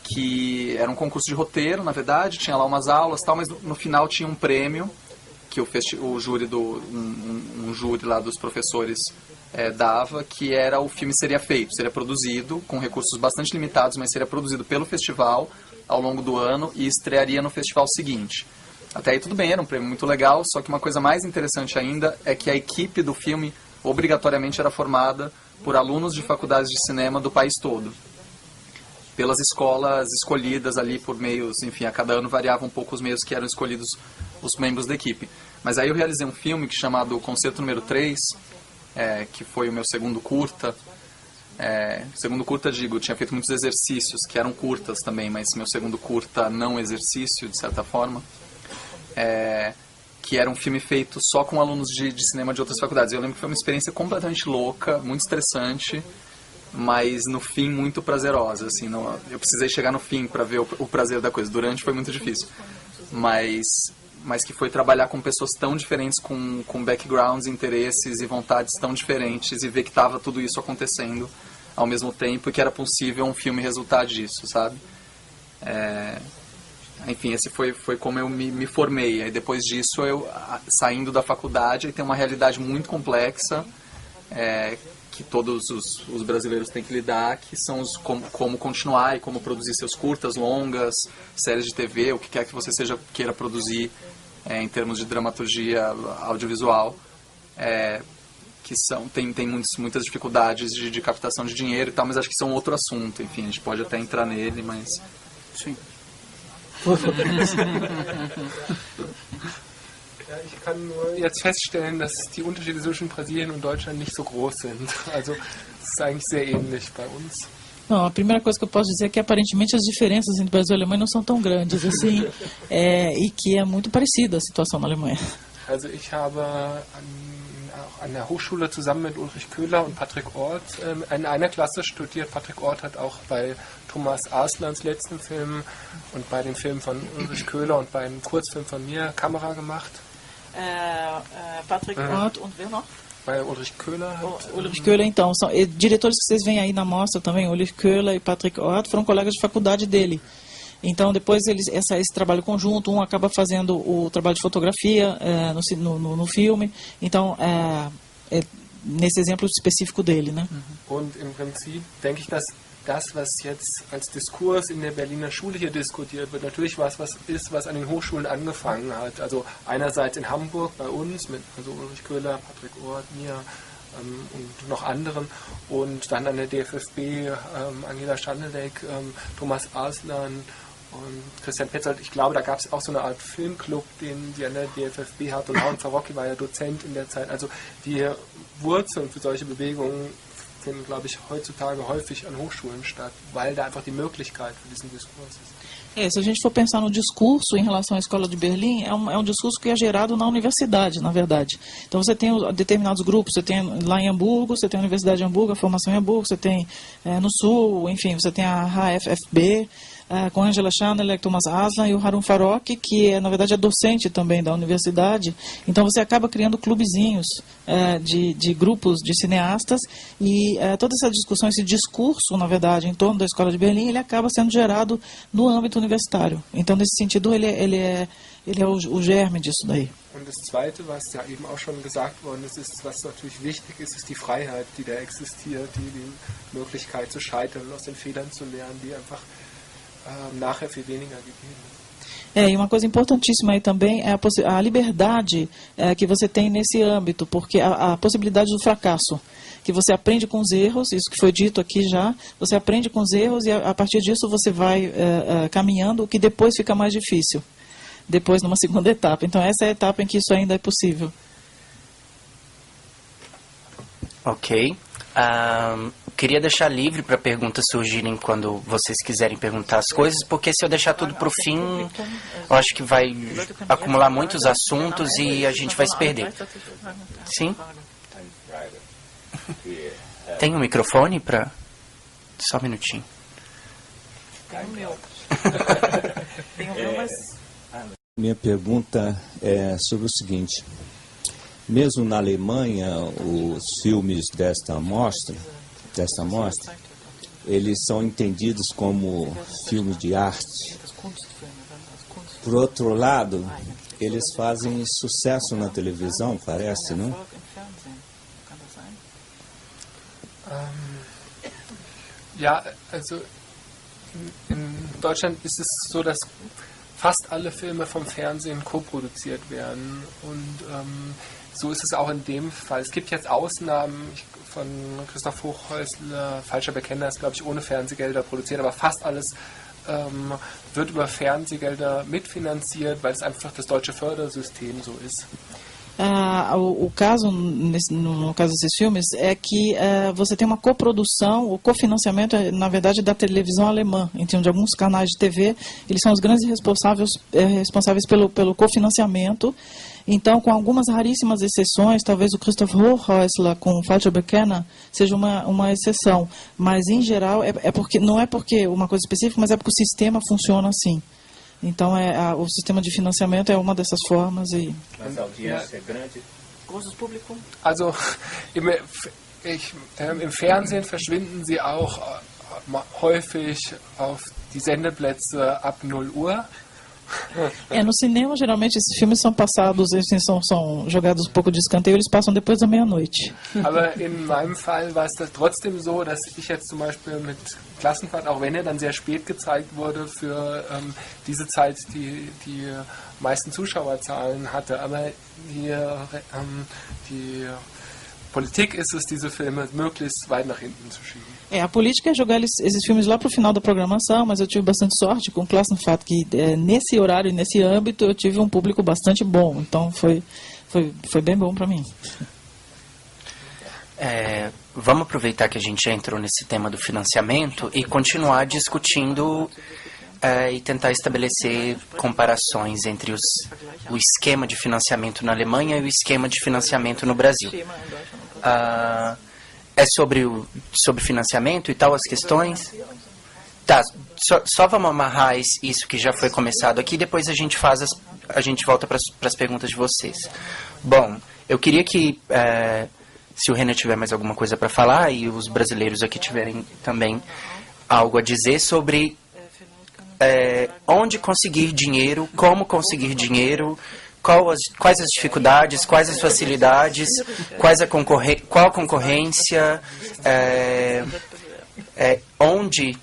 Que era um concurso de roteiro, na verdade, tinha lá umas aulas e tal, mas no final tinha um prêmio que o júri um júri lá dos professores dava, que era o filme seria produzido com recursos bastante limitados, mas seria produzido pelo festival ao longo do ano e estrearia no festival seguinte. Até aí tudo bem, era um prêmio muito legal, só que uma coisa mais interessante ainda é que a equipe do filme obrigatoriamente era formada por alunos de faculdades de cinema do país todo. Pelas escolas escolhidas ali por meios, enfim, a cada ano variava um pouco os meios que eram escolhidos os membros da equipe. Mas aí eu realizei um filme chamado Concerto Número 3, que foi o meu segundo curta. Segundo curta, digo, eu tinha feito muitos exercícios, que eram curtas também, mas meu segundo curta não exercício, de certa forma, que era um filme feito só com alunos de cinema de outras faculdades. Eu lembro que foi uma experiência completamente louca, muito estressante, mas no fim muito prazerosa, assim, eu precisei chegar no fim para ver o prazer da coisa. Durante foi muito difícil, mas que foi trabalhar com pessoas tão diferentes, com backgrounds, interesses e vontades tão diferentes, e ver que estava tudo isso acontecendo ao mesmo tempo e que era possível um filme resultar disso, sabe? Enfim, esse foi como eu me formei. Aí depois disso, eu saindo da faculdade, aí tem uma realidade muito complexa, que todos os brasileiros têm que lidar, que são como continuar e como produzir seus curtas, longas, séries de TV, o que quer que você queira produzir em termos de dramaturgia audiovisual, que tem muitas dificuldades de captação de dinheiro e tal, mas acho que isso é um outro assunto. Enfim, a gente pode até entrar nele, mas... Sim. Ja, ich kann nur jetzt feststellen, dass die Unterschiede zwischen Brasilien und Deutschland nicht so groß sind. Also es ist eigentlich sehr ähnlich bei uns. Não, a primeira coisa que eu posso dizer é que aparentemente as diferenças entre Brasil e Alemanha não são tão grandes assim, e que é muito parecida a situação na Alemanha. Also ich habe an der Hochschule zusammen mit Ulrich Köhler und Patrick Ort in einer Klasse studiert. Patrick Ort hat auch bei Thomas Aslans letzten Film und bei den Filmen von Ulrich Köhler und beim Kurzfilm von mir Kamera gemacht. Patrick Ort und wer noch? Bei Ulrich Köhler. Ulrich Köhler, então, são diretores que vocês veem aí na mostra também, Ulrich Köhler e Patrick Ort, foram colegas de faculdade dele. Então, depois esse trabalho conjunto, um acaba fazendo o trabalho de fotografia no filme. Então, nesse exemplo específico dele, né? Und im Prinzip denke ich, dass das, was jetzt als Diskurs in der Berliner Schule hier diskutiert wird, natürlich was ist, was an den Hochschulen angefangen hat. Also einerseits in Hamburg bei uns, mit Ulrich Köhler, Patrick Ort, mir und noch anderen, und dann an der DFFB, Angela Schandelek, Thomas Aslan und Christian Petzold. Ich glaube, da gab es auch so eine Art Filmclub, den sie an der DFFB hat, und Haun Farocki war ja Dozent in der Zeit. Also die Wurzeln für solche Bewegungen finden, glaube ich, heutzutage häufig an Hochschulen statt, weil da einfach die Möglichkeit für diesen Diskurs ist. Se a gente for pensar no discurso em relação à Escola de Berlim, é um discurso que é gerado na universidade, na verdade. Então você tem determinados grupos, você tem lá em Hamburgo, você tem a Universidade de Hamburgo, a formação em Hamburgo, você tem no Sul, enfim, você tem a HFFB, com Angela Schandelek, Thomas Aslan e o Harun Farocki, que na verdade é docente também da universidade. Então você acaba criando clubezinhos de grupos de cineastas, e toda essa discussão, esse discurso, na verdade, em torno da Escola de Berlim, ele acaba sendo gerado no âmbito universitário. Então, nesse sentido, ele é o germe disso daí. Und das Zweite, was ja eben auch schon gesagt worden ist, was natürlich wichtig ist, ist die Freiheit, die da existiert, die Möglichkeit zu scheitern und aus den Fehlern zu lernen, die einfach nachher viel weniger gegeben ist. E uma coisa importantíssima aí também é a liberdade que você tem nesse âmbito, porque a possibilidade do fracasso, que você aprende com os erros, isso que foi dito aqui já, você aprende com os erros e a partir disso você vai caminhando, o que depois fica mais difícil, depois numa segunda etapa. Então essa é a etapa em que isso ainda é possível. Ok. Queria deixar livre para perguntas surgirem quando vocês quiserem perguntar as coisas, porque se eu deixar tudo para o fim, eu acho que vai acumular muitos assuntos e a gente vai se perder. Sim? Tem um microfone para... Só um minutinho. Minha pergunta é sobre o seguinte: mesmo na Alemanha, os filmes desta mostra, eles são entendidos como filmes de arte. Por outro lado, eles fazem sucesso na televisão, parece, não? Ja, also in Deutschland ist es so, dass fast alle Filme vom Fernsehen co-produziert werden. Und so ist es auch in dem Fall. Es gibt jetzt Ausnahmen von Christoph Hochhäusler, Falscher Bekenner ist, glaube ich, ohne Fernsehgelder produziert, aber fast alles wird über Fernsehgelder mitfinanziert, weil es einfach das deutsche Fördersystem so ist. O caso, no caso desses filmes, é que você tem uma coprodução, o cofinanciamento é, na verdade, da televisão alemã, então, de alguns canais de TV, eles são os grandes responsáveis pelo cofinanciamento. Então, com algumas raríssimas exceções, talvez o Christoph Hochhäusler com o Falscher Bekenner seja uma exceção, mas, em geral, não é porque uma coisa específica, mas é porque o sistema funciona assim. Então, o sistema de financiamento é uma dessas formas. Mas a audiência é grande? Großes Publikum? Also im Fernsehen verschwinden sie auch häufig auf die Sendeplätze ab 0 Uhr. No cinema, geralmente, esses filmes são passados, eles são jogados um pouco de escanteio, eles passam depois da meia-noite. Aber in meinem Fall war es trotzdem so, dass ich jetzt zum Beispiel mit Klassenfahrt, auch wenn er dann sehr spät gezeigt wurde, für diese Zeit die meisten Zuschauerzahlen hatte. Aber die Politik ist es, diese Filme möglichst weit nach hinten zu schieben. A política é jogar esses filmes lá para o final da programação, mas eu tive bastante sorte com o Klassenfahrt, que nesse horário e nesse âmbito eu tive um público bastante bom, então foi bem bom para mim. Vamos aproveitar que a gente entrou nesse tema do financiamento e continuar discutindo e tentar estabelecer comparações entre o esquema de financiamento na Alemanha e o esquema de financiamento no Brasil. É sobre financiamento e tal as questões? Tá, só vamos amarrar isso que já foi começado aqui, depois a gente volta para as perguntas de vocês. Bom, eu queria que, se o René tiver mais alguma coisa para falar e os brasileiros aqui tiverem também algo a dizer sobre onde conseguir dinheiro, como conseguir dinheiro, quais as dificuldades, quais as facilidades, qual a concorrência, onde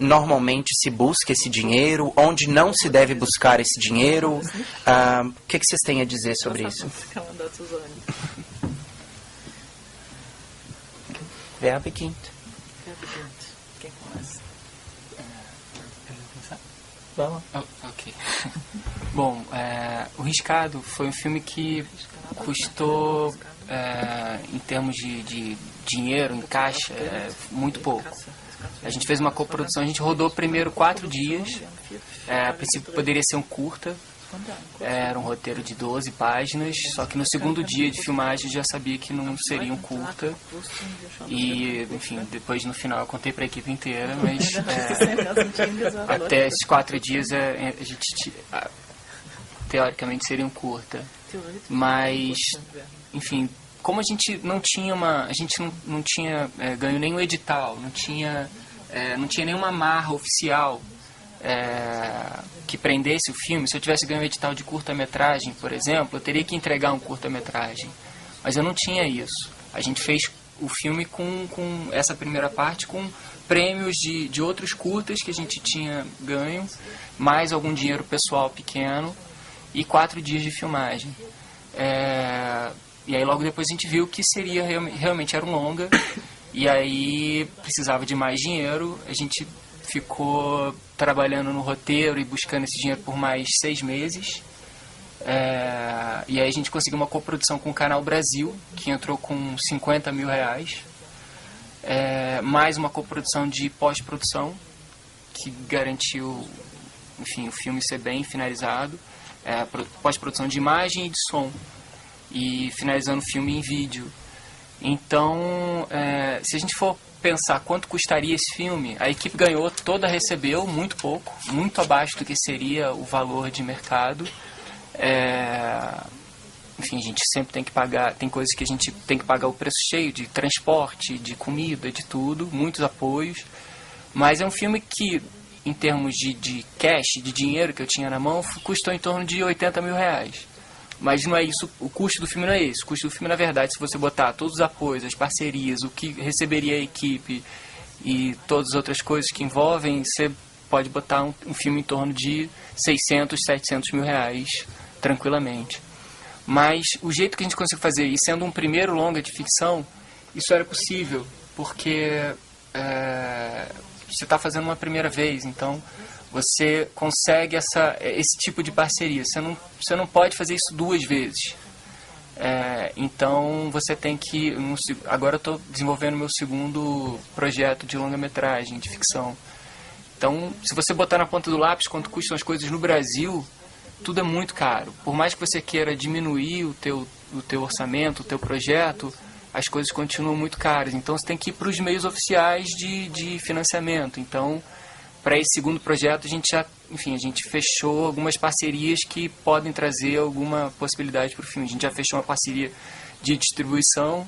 normalmente se busca esse dinheiro, onde não se deve buscar esse dinheiro. O que vocês têm a dizer sobre isso? Wer beginnt? Quem começa? Vamos. Ok. Bom, O Riscado foi um filme que custou, em termos de dinheiro, em caixa, muito pouco. A gente fez uma coprodução, a gente rodou primeiro 4 dias. A princípio poderia ser um curta, era um roteiro de 12 páginas, só que no segundo dia de filmagem já sabia que não seria um curta. E, enfim, depois no final eu contei para a equipe inteira, mas até esses 4 dias a gente teoricamente seria um curta. Mas, enfim, como a gente não tinha não tinha ganho nenhum edital, não tinha nenhuma amarra oficial que prendesse o filme. Se eu tivesse ganho um edital de curta-metragem, por exemplo, eu teria que entregar um curta-metragem. Mas eu não tinha isso. A gente fez o filme com essa primeira parte com prêmios de outros curtas que a gente tinha ganho, mais algum dinheiro pessoal pequeno e 4 dias de filmagem. E aí logo depois a gente viu que seria realmente era um longa, e aí precisava de mais dinheiro. A gente ficou trabalhando no roteiro e buscando esse dinheiro por mais 6 meses. E aí a gente conseguiu uma coprodução com o Canal Brasil, que entrou com 50 mil reais, mais uma coprodução de pós-produção, que garantiu, enfim, o filme ser bem finalizado, pós-produção de imagem e de som, e finalizando o filme em vídeo. Então, se a gente for pensar quanto custaria esse filme, a equipe ganhou, toda recebeu muito pouco, muito abaixo do que seria o valor de mercado. Enfim, a gente sempre tem que pagar, tem coisas que a gente tem que pagar o preço cheio, de transporte, de comida, de tudo, muitos apoios. Mas é um filme que, em termos de cash, de dinheiro que eu tinha na mão, custou em torno de 80 mil reais. Mas não é isso, o custo do filme não é esse. O custo do filme, na verdade, se você botar todos os apoios, as parcerias, o que receberia a equipe e todas as outras coisas que envolvem, você pode botar um filme em torno de 600, 700 mil reais tranquilamente. Mas o jeito que a gente conseguiu fazer, e sendo um primeiro longa de ficção, isso era possível, porque você está fazendo uma primeira vez, então você consegue esse tipo de parceria. Você não pode fazer isso 2 vezes. Então você tem que... Agora eu estou desenvolvendo meu segundo projeto de longa-metragem, de ficção. Então, se você botar na ponta do lápis quanto custam as coisas no Brasil, tudo é muito caro. Por mais que você queira diminuir o teu orçamento, o teu projeto, as coisas continuam muito caras. Então você tem que ir para os meios oficiais de financiamento. Então, para esse segundo projeto, a gente fechou algumas parcerias que podem trazer alguma possibilidade para o filme. A gente já fechou uma parceria de distribuição,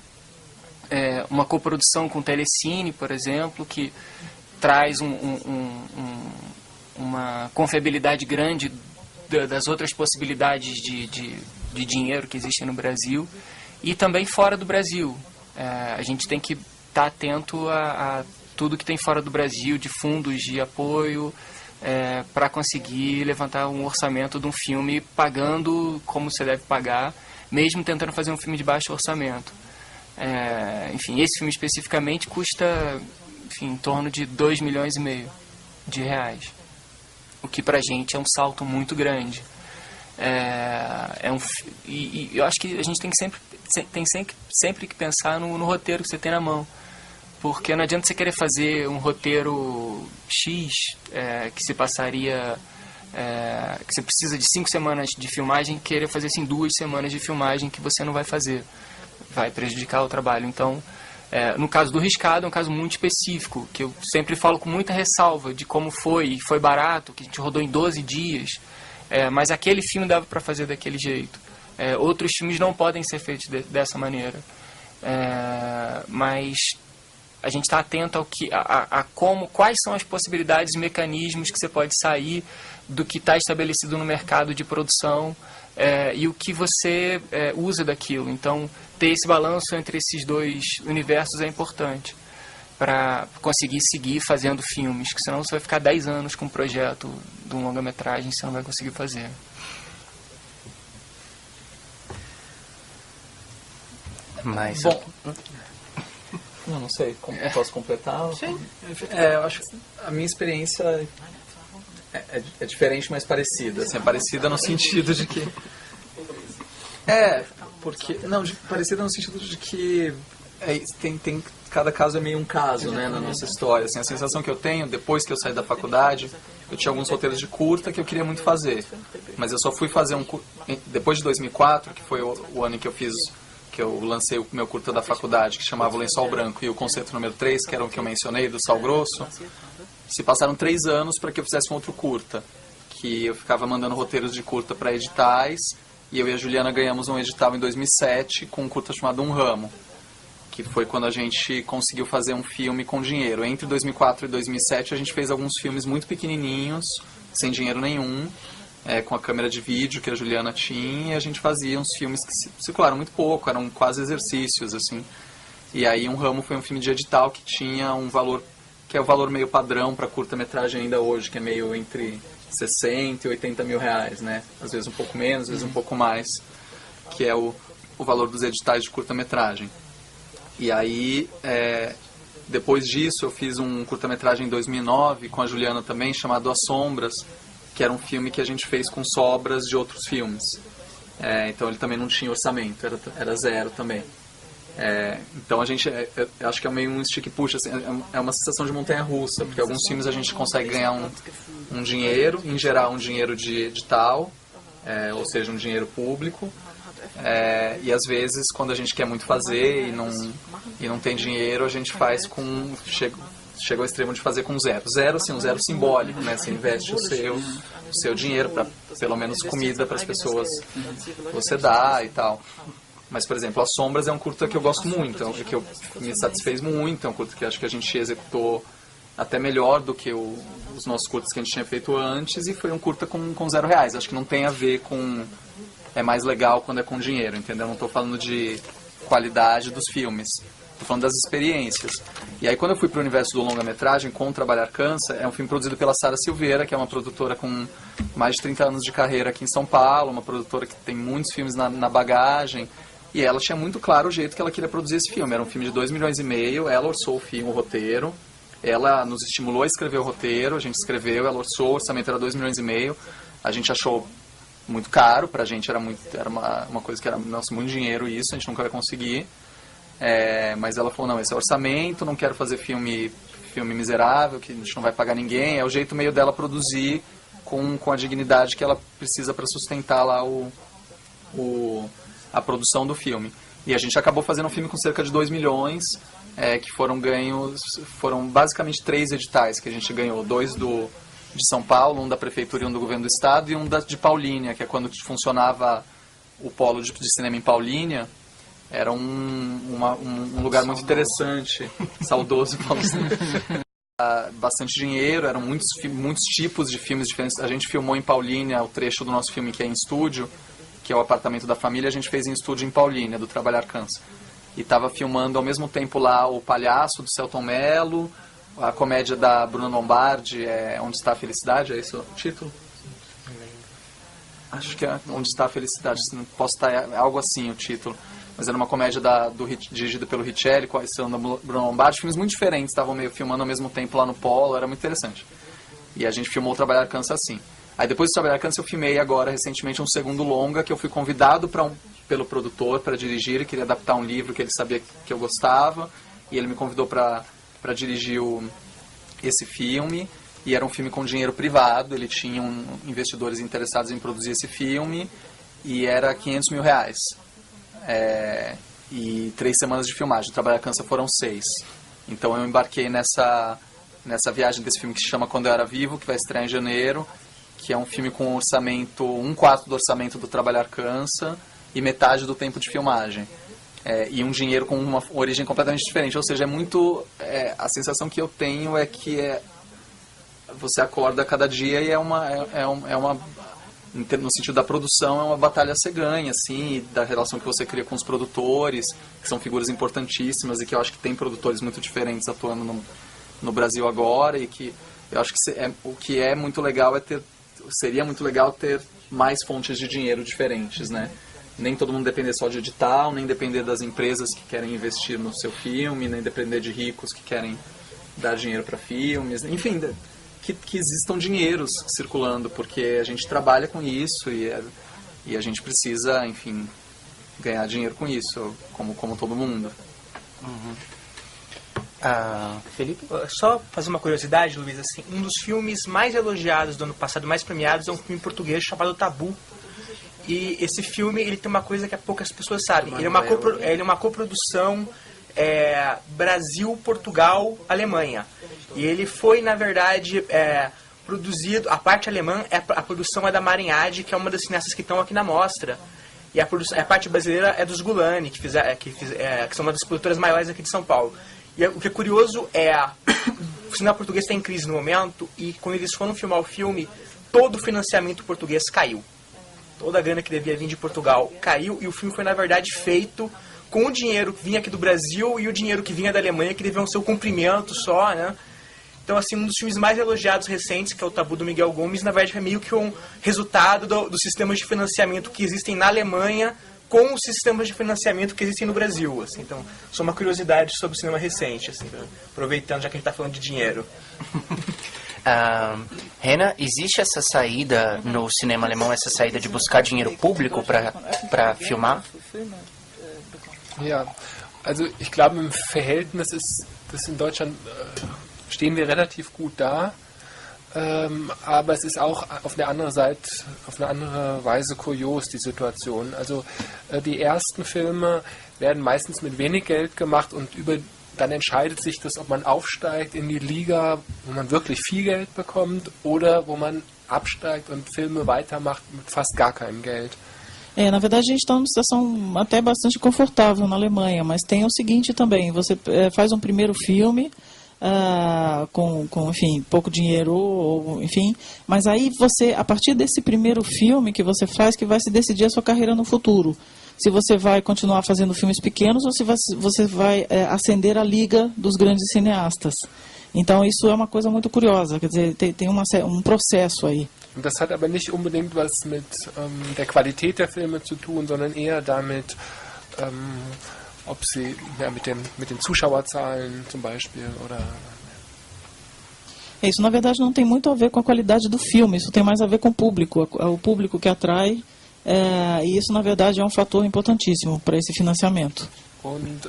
uma coprodução com o Telecine, por exemplo, que traz uma confiabilidade grande das outras possibilidades de dinheiro que existem no Brasil e também fora do Brasil. A gente tem que estar atento a tudo que tem fora do Brasil, de fundos de apoio, para conseguir levantar um orçamento de um filme pagando como você deve pagar, mesmo tentando fazer um filme de baixo orçamento. Esse filme especificamente custa em torno de 2,5 milhões de reais, o que pra gente é um salto muito grande. E eu acho que a gente tem sempre que pensar no roteiro que você tem na mão. Porque não adianta você querer fazer um roteiro X, que se passaria... que você precisa de 5 semanas de filmagem, querer fazer 2 semanas de filmagem que você não vai fazer. Vai prejudicar o trabalho. Então, no caso do Riscado, é um caso muito específico, que eu sempre falo com muita ressalva de como foi barato, que a gente rodou em 12 dias, mas aquele filme dava para fazer daquele jeito. Outros filmes não podem ser feitos dessa maneira. Mas a gente está atento quais são as possibilidades e mecanismos que você pode sair do que está estabelecido no mercado de produção e o que você usa daquilo. Então, ter esse balanço entre esses 2 universos é importante para conseguir seguir fazendo filmes, que senão você vai ficar 10 anos com um projeto de um longa-metragem e você não vai conseguir fazer. Mas... Bom, não sei, como posso completar? Sim. Eu acho que a minha experiência é diferente, mas parecida. Assim, é parecida no sentido de que... parecida no sentido de que cada caso é meio um caso, né, na nossa história. Assim, a sensação que eu tenho, depois que eu saí da faculdade, eu tinha alguns roteiros de curta que eu queria muito fazer. Mas eu só fui fazer depois de 2004, que foi o ano em que eu lancei o meu curta da faculdade, que chamava O Lençol Branco, e o Concerto número 3, que era o que eu mencionei, do Sal Grosso. Se passaram 3 anos para que eu fizesse um outro curta, que eu ficava mandando roteiros de curta para editais, e eu e a Juliana ganhamos um edital em 2007 com um curta chamado Um Ramo, que foi quando a gente conseguiu fazer um filme com dinheiro. Entre 2004 e 2007 a gente fez alguns filmes muito pequenininhos, sem dinheiro nenhum, com a câmera de vídeo que a Juliana tinha, e a gente fazia uns filmes que circularam muito pouco, eram quase exercícios, assim. E aí Um Ramo foi um filme de edital que tinha um valor, que é o valor meio padrão para curta-metragem ainda hoje, que é meio entre 60 e 80 mil reais, né? Às vezes um pouco menos, às vezes um pouco mais, que é o valor dos editais de curta-metragem. E aí, depois disso, eu fiz um curta-metragem em 2009 com a Juliana também, chamado As Sombras, que era um filme que a gente fez com sobras de outros filmes. Então ele também não tinha orçamento, era 0 também. Então a gente, eu acho que é meio um stick push, assim, é uma sensação de montanha-russa, porque alguns filmes a gente consegue ganhar um dinheiro, em geral um dinheiro de edital, ou seja, um dinheiro público, e às vezes quando a gente quer muito fazer e não tem dinheiro, a gente faz chega ao extremo de fazer com 0. 0, assim, um 0 simbólico, né? Você investe o seu dinheiro para, pelo menos, comida para as pessoas que você dá e tal. Mas, por exemplo, As Sombras é um curta que eu gosto muito, que me satisfez muito, é um curta que acho que a gente executou até melhor do que os nossos curtas que a gente tinha feito antes, e foi um curta com R$0. Acho que não tem a ver com... É mais legal quando é com dinheiro, entendeu? Não estou falando de qualidade dos filmes. Tô falando das experiências. E aí quando eu fui para o universo do longa-metragem, com Trabalhar Cansa, é um filme produzido pela Sara Silveira, que é uma produtora com mais de 30 anos de carreira aqui em São Paulo, uma produtora que tem muitos filmes na bagagem. E ela tinha muito claro o jeito que ela queria produzir esse filme. Era um filme de 2,5 milhões, ela orçou o roteiro, ela nos estimulou a escrever o roteiro, a gente escreveu, ela orçou, o orçamento era 2,5 milhões, a gente achou muito caro, pra gente era uma coisa que era, nossa, muito dinheiro isso, a gente nunca vai conseguir. Mas ela falou, não, esse é orçamento, não quero fazer filme miserável, que a gente não vai pagar ninguém. É o jeito meio dela produzir com a dignidade que ela precisa para sustentar lá a produção do filme. E a gente acabou fazendo um filme com cerca de 2 milhões, que foram basicamente 3 editais que a gente ganhou. 2 de São Paulo, um da Prefeitura e um do Governo do Estado, e um de Paulínia, que é quando funcionava o polo de cinema em Paulínia. Era um lugar muito interessante, saudoso Paulo. Bastante dinheiro, eram muitos tipos de filmes diferentes. A gente filmou em Paulínia o trecho do nosso filme que é em estúdio, que é o Apartamento da Família, a gente fez em estúdio em Paulínia, do Trabalhar Cansa. E estava filmando ao mesmo tempo lá O Palhaço, do Selton Mello, a comédia da Bruna Lombardi, Onde Está a Felicidade, é esse o título? Acho que é Onde Está a Felicidade, posso estar, algo assim o título. Mas era uma comédia dirigida pelo Richelli, com a edição da Bruna Lombardi. Filmes muito diferentes, estavam meio filmando ao mesmo tempo lá no Polo, era muito interessante. E a gente filmou o Trabalhar Cansa assim. Aí depois do Trabalhar Cansa eu filmei agora, recentemente, um segundo longa, que eu fui convidado pelo produtor para dirigir. Ele queria adaptar um livro que ele sabia que eu gostava. E ele me convidou para dirigir esse filme. E era um filme com dinheiro privado, ele tinha investidores interessados em produzir esse filme. E era R$500 mil. E 3 semanas de filmagem. O Trabalhar Cansa foram 6. Então eu embarquei nessa viagem desse filme que se chama Quando Eu Era Vivo, que vai estrear em janeiro, que é um filme com orçamento, 1/4 do orçamento do Trabalhar Cansa e metade do tempo de filmagem. E um dinheiro com uma origem completamente diferente. Ou seja, a sensação que eu tenho é que você acorda cada dia e no sentido da produção, é uma batalha a ser ganha, assim, da relação que você cria com os produtores, que são figuras importantíssimas e que eu acho que tem produtores muito diferentes atuando no Brasil agora, e que eu acho que o que é muito legal seria muito legal ter mais fontes de dinheiro diferentes, né? Nem todo mundo depender só de edital, nem depender das empresas que querem investir no seu filme, nem depender de ricos que querem dar dinheiro para filmes, enfim, que existam dinheiros circulando, porque a gente trabalha com isso e a gente precisa, enfim, ganhar dinheiro com isso, como todo mundo. Felipe? Só fazer uma curiosidade, Luiz, assim, um dos filmes mais elogiados do ano passado, mais premiados, é um filme português chamado Tabu. E esse filme, ele tem uma coisa que poucas pessoas sabem. Ele é uma coprodução Brasil, Portugal, Alemanha. E ele foi, na verdade, produzido... A parte alemã, a produção é da Marinhade, que é uma das cineastas que estão aqui na mostra. E a parte brasileira é dos Gulani, que são uma das produtoras maiores aqui de São Paulo. E o que é curioso o cinema português está em crise no momento, e quando eles foram filmar o filme, todo o financiamento português caiu. Toda a grana que devia vir de Portugal caiu, e o filme foi, na verdade, feito com o dinheiro que vinha aqui do Brasil e o dinheiro que vinha da Alemanha, que deviam ser o cumprimento só, né? Então, assim, um dos filmes mais elogiados recentes, que é o Tabu do Miguel Gomes, na verdade é meio que um resultado dos sistemas de financiamento que existem na Alemanha com os sistemas de financiamento que existem no Brasil, assim. Então, só uma curiosidade sobre o cinema recente, assim, aproveitando já que a gente está falando de dinheiro. Rena, existe essa saída no cinema alemão, essa saída de buscar dinheiro público para filmar? Ja, also ich glaube, im Verhältnis ist das in Deutschland stehen wir relativ gut da, aber es ist auch auf eine andere Weise kurios, die Situation. Also die ersten Filme werden meistens mit wenig Geld gemacht und dann entscheidet sich das, ob man aufsteigt in die Liga, wo man wirklich viel Geld bekommt, oder wo man absteigt und Filme weitermacht mit fast gar keinem Geld. Na verdade, a gente está numa situação até bastante confortável na Alemanha, mas tem o seguinte também: você faz um primeiro filme com enfim, pouco dinheiro, ou, enfim, mas aí você, a partir desse primeiro filme que você faz, que vai se decidir a sua carreira no futuro. se você vai continuar fazendo filmes pequenos ou se você vai ascender a liga dos grandes cineastas. Então isso é uma coisa muito curiosa, quer dizer, tem um processo aí. Und das hat aber nicht unbedingt was mit der Qualität der Filme zu tun, sondern eher damit, ob sie mit den Zuschauerzahlen zum Beispiel oder... Isso, na verdade, não tem muito a ver com a qualidade do filme, isso tem mais a ver com o público que atrai, e isso, na verdade, é um fator importantíssimo para esse financiamento. Und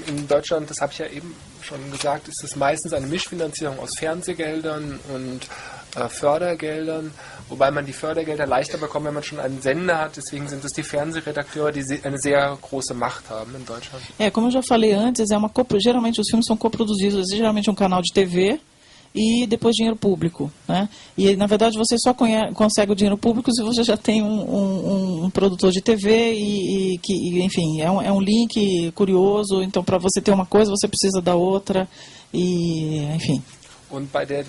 in Deutschland, das habe ich ja eben schon gesagt, ist es meistens eine Mischfinanzierung aus Fernsehgeldern und Fördergeldern, wobei man die Fördergelder leichter bekommt, wenn man schon einen Sender hat. Deswegen sind es die Fernsehredakteure, die eine sehr große Macht haben in Deutschland. Como eu já falei antes, geralmente os filmes são coproduzidos, geralmente um canal de TV e depois dinheiro público, né? E na verdade você só consegue o dinheiro público se você já tem um produtor de TV e que, enfim, é um link curioso. Então para você ter uma coisa você precisa da outra e, enfim. Und bei der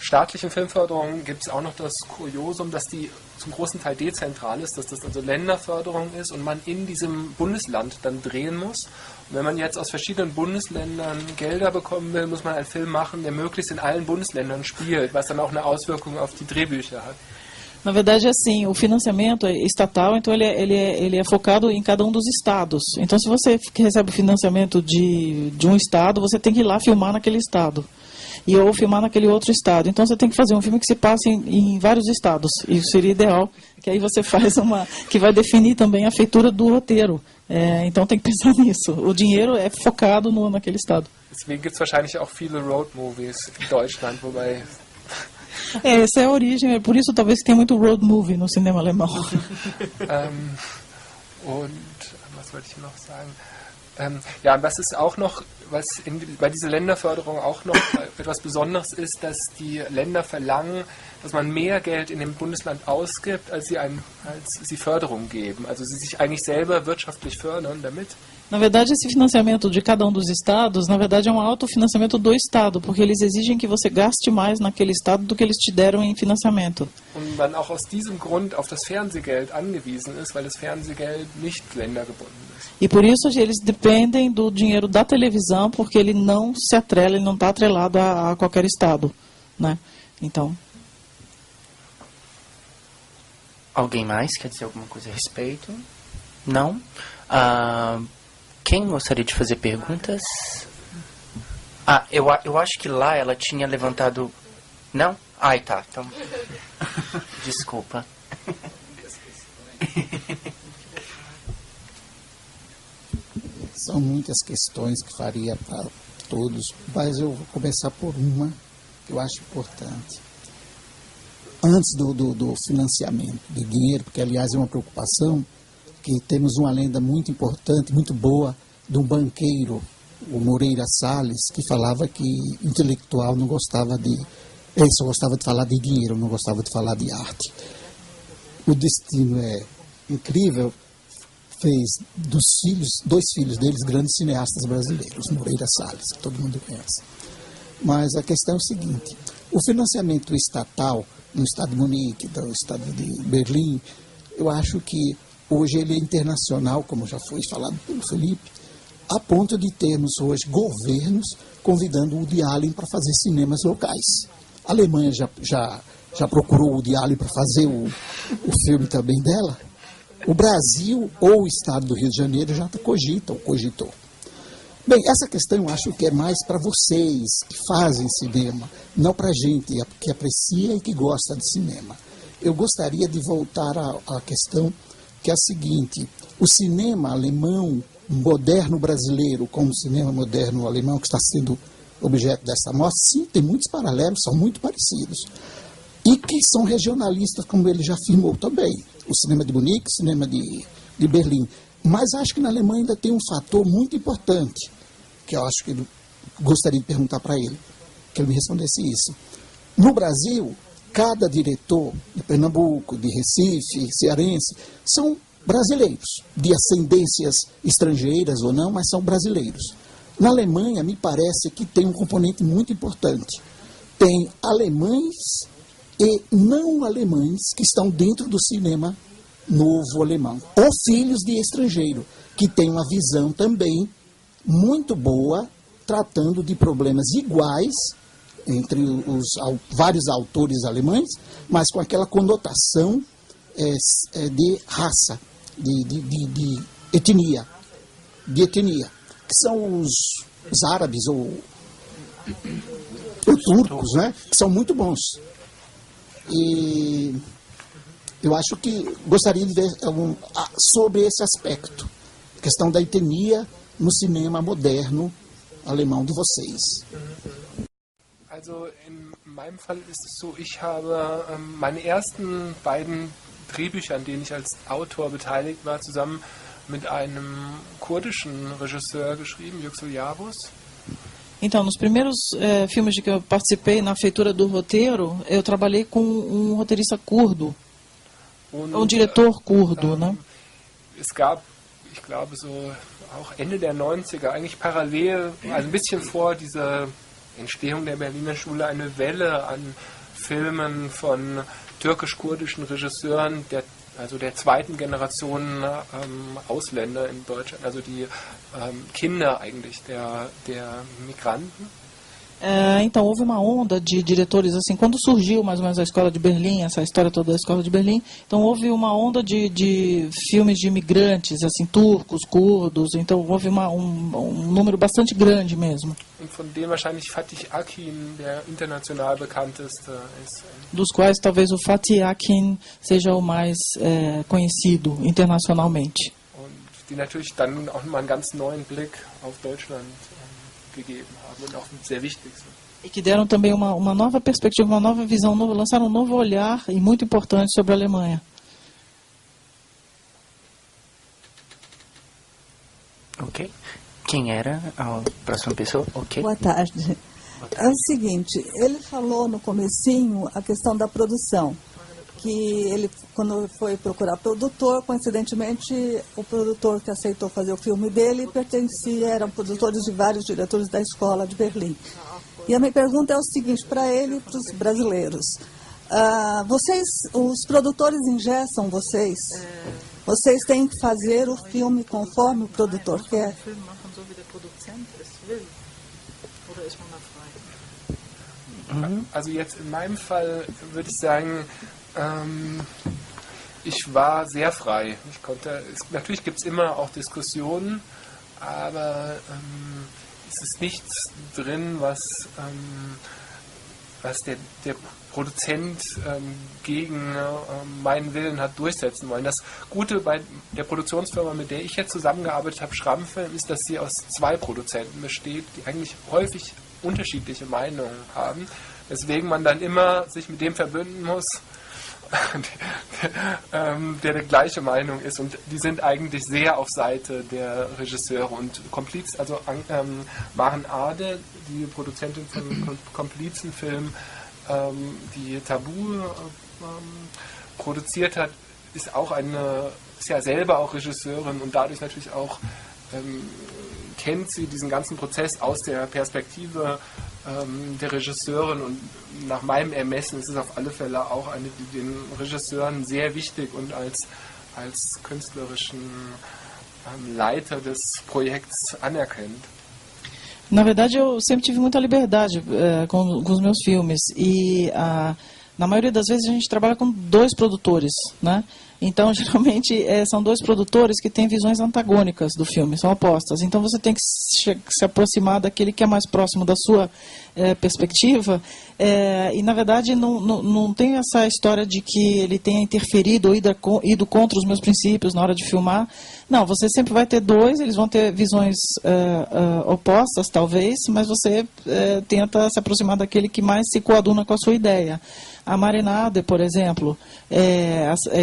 staatlichen Filmförderung gibt es auch noch das Kuriosum, dass die zum großen Teil dezentral ist, dass das also Länderförderung ist und man in diesem Bundesland dann drehen muss. Und wenn man jetzt aus verschiedenen Bundesländern Gelder bekommen will, muss man einen Film machen, der möglichst in allen Bundesländern spielt, was dann auch eine Auswirkung auf die Drehbücher hat. Na verdade, assim, o financiamento é estatal, então ele é focado em cada um dos estados. Então, se você recebe o financiamento de um estado, você tem que ir lá filmar naquele estado. Ou filmar naquele outro estado. Então, você tem que fazer um filme que se passe em vários estados. Isso seria ideal, que aí você faz que vai definir também a feitura do roteiro. Então, tem que pensar nisso. O dinheiro é focado naquele estado. Deswegen gibt es wahrscheinlich auch viele Road Movies in Deutschland, wobei... Essa é a origem, por isso talvez tenha muito road movie no cinema alemão. Und was wollte ich noch sagen? Ja, und was ist auch noch, bei dieser Länderförderung auch noch etwas Besonderes ist, dass die Länder verlangen, dass man mehr Geld in dem Bundesland ausgibt, als sie Förderung geben. Also sie sich eigentlich selber wirtschaftlich fördern damit. Na verdade, esse financiamento de cada um dos estados, na verdade, é um autofinanciamento do estado, porque eles exigem que você gaste mais naquele estado do que eles te deram em financiamento. Und man auch aus diesem Grund auf das Fernsehgeld angewiesen ist, weil das Fernsehgeld nicht ländergebunden ist. E por isso eles dependem do dinheiro da televisão, porque ele não se atrela, ele não está atrelado a qualquer estado, né? Então... Alguém mais quer dizer alguma coisa a respeito? Não? Quem gostaria de fazer perguntas? Eu acho que lá ela tinha levantado... Não? Tá. Então... Desculpa. São muitas questões que faria para todos, mas eu vou começar por uma que eu acho importante. Antes do financiamento de dinheiro, porque aliás é uma preocupação, que temos uma lenda muito importante, muito boa, de um banqueiro, o Moreira Salles, que falava que intelectual não gostava ele só gostava de falar de dinheiro, não gostava de falar de arte. O destino é incrível, fez dois filhos deles grandes cineastas brasileiros, Moreira Salles, que todo mundo conhece. Mas a questão é o seguinte, o financiamento estatal no estado de Munique, no estado de Berlim, eu acho que hoje ele é internacional, como já foi falado pelo Felipe, a ponto de termos hoje governos convidando o Woody Allen para fazer cinemas locais. A Alemanha já procurou o Woody Allen para fazer o filme também dela. O Brasil ou o estado do Rio de Janeiro já cogitou. Bem, essa questão eu acho que é mais para vocês que fazem cinema, não para a gente que aprecia e que gosta de cinema. Eu gostaria de voltar à questão que é a seguinte, o cinema alemão moderno brasileiro com o cinema moderno alemão que está sendo objeto dessa mostra, sim, tem muitos paralelos, são muito parecidos. E que são regionalistas, como ele já afirmou também. O cinema de Munique, o cinema de Berlim. Mas acho que na Alemanha ainda tem um fator muito importante, que eu acho que eu gostaria de perguntar para ele, que ele me respondesse isso. No Brasil, cada diretor de Pernambuco, de Recife, cearense, são brasileiros, de ascendências estrangeiras ou não, mas são brasileiros. Na Alemanha, me parece que tem um componente muito importante. Tem alemães e não alemães que estão dentro do cinema novo alemão. Ou Filhos de Estrangeiro, que tem uma visão também muito boa, tratando de problemas iguais entre os vários autores alemães, mas com aquela conotação de raça, de etnia, que são os árabes ou turcos, né, que são muito bons. E eu acho que gostaria de ver sobre esse aspecto, a questão da etnia no cinema moderno alemão de vocês. Also in meinem Fall ist es so, ich habe meine ersten beiden Drehbücher, an denen ich als Autor beteiligt war, zusammen mit einem kurdischen Regisseur geschrieben, Yüksel Yavuz. Então, nos primeiros filmes de que eu participei na feitura do roteiro, eu trabalhei com um roteirista curdo, um diretor curdo, né? Es gab, ich glaube, so auch Ende der 90er, eigentlich parallel, also ein bisschen vor dieser Entstehung der Berliner Schule, eine Welle an Filmen von türkisch-kurdischen Regisseuren, der zweiten Generation Ausländer in Deutschland, also die Kinder eigentlich der Migranten. Então, houve uma onda de diretores, assim, quando surgiu mais ou menos a Escola de Berlim, essa história toda da Escola de Berlim, então houve uma onda de filmes de imigrantes, assim, turcos, curdos, então houve um número bastante grande mesmo. Und von dem wahrscheinlich Fatih Akin, der international bekannteste ist. Dos quais talvez o Fatih Akin seja o mais conhecido internacionalmente. Und die natürlich dann auch mal einen ganz neuen Blick auf Deutschland gegeben haben und auch sehr wichtig sind. E que deram também uma nova perspectiva, uma nova visão, lançaram um novo olhar e muito importante sobre a Alemanha. Ok. Quem era a próxima pessoa? Ok. Boa tarde. É o seguinte, ele falou no comecinho a questão da produção, que ele, quando foi procurar produtor, coincidentemente, o produtor que aceitou fazer o filme dele eram produtores de vários diretores da Escola de Berlim. E a minha pergunta é o seguinte, para ele e para os brasileiros. Os produtores engessam vocês? Vocês têm que fazer o filme conforme o produtor quer? Also jetzt in meinem Fall würde ich sagen, ich war sehr frei. Natürlich gibt es immer auch Diskussionen, aber es ist nichts drin, was der Produzent gegen meinen Willen hat durchsetzen wollen. Das Gute bei der Produktionsfirma, mit der ich jetzt zusammengearbeitet habe, Schrammfilm, ist, dass sie aus zwei Produzenten besteht, die eigentlich häufig unterschiedliche Meinungen haben, weswegen man dann immer sich mit dem verbünden muss, der gleiche Meinung ist, und die sind eigentlich sehr auf Seite der Regisseure und Maren Ade, die Produzentin von Komplizenfilm, die Tabu produziert hat, ist ja selber auch Regisseurin und dadurch natürlich auch kennt sie diesen ganzen Prozess aus der Perspektive der Regisseurin, und nach meinem Ermessen ist es auf alle Fälle auch eine, die den Regisseuren sehr wichtig und als künstlerischen Leiter des Projekts anerkennt. Na verdade, eu sempre tive muita liberdade com os meus filmes e na maioria das vezes a gente trabalha com dois produtores, né? Então, geralmente, são dois produtores que têm visões antagônicas do filme, são opostas. Então, você tem que se aproximar daquele que é mais próximo da sua perspectiva. E, na verdade, não tem essa história de que ele tenha interferido ou ido contra os meus princípios na hora de filmar. Não, você sempre vai ter dois, eles vão ter visões opostas, talvez, mas você tenta se aproximar daquele que mais se coaduna com a sua ideia. A Marinade, por exemplo,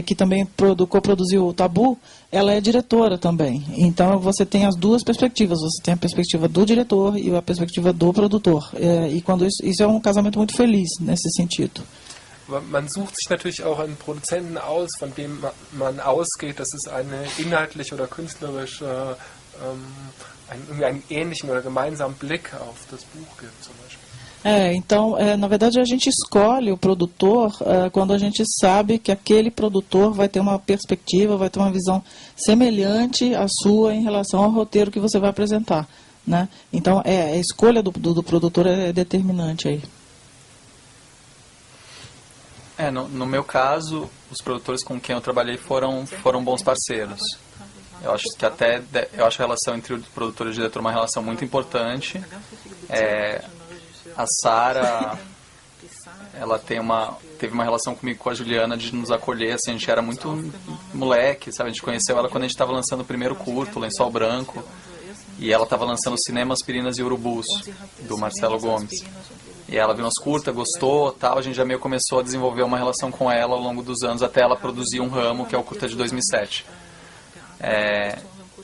que também coproduziu o Tabu, ela é diretora também. Então você tem as duas perspectivas. Você tem a perspectiva do diretor e a perspectiva do produtor. E quando isso é um casamento muito feliz nesse sentido. Man sucht sich natürlich auch einen Produzenten aus, von dem man ausgeht, dass es eine inhaltliche oder künstlerische, einen ähnlichen oder gemeinsamen Blick auf das Buch gibt, zum Beispiel. Então, na verdade, a gente escolhe o produtor quando a gente sabe que aquele produtor vai ter uma perspectiva, vai ter uma visão semelhante à sua em relação ao roteiro que você vai apresentar, né? Então, a escolha do produtor é determinante aí. No meu caso, os produtores com quem eu trabalhei foram bons parceiros. Eu acho que eu acho a relação entre o produtor e o diretor uma relação muito importante. A Sara, ela teve uma relação comigo, com a Juliana, de nos acolher, assim, a gente era muito moleque, sabe? A gente conheceu ela quando a gente estava lançando o primeiro curto, Lençol Branco, e ela estava lançando o Cinema, Aspirinas e Urubus, do Marcelo Gomes. E ela viu nosso curta, gostou, tal, a gente já meio começou a desenvolver uma relação com ela ao longo dos anos, até ela produzir Um Ramo, que é o curta de 2007.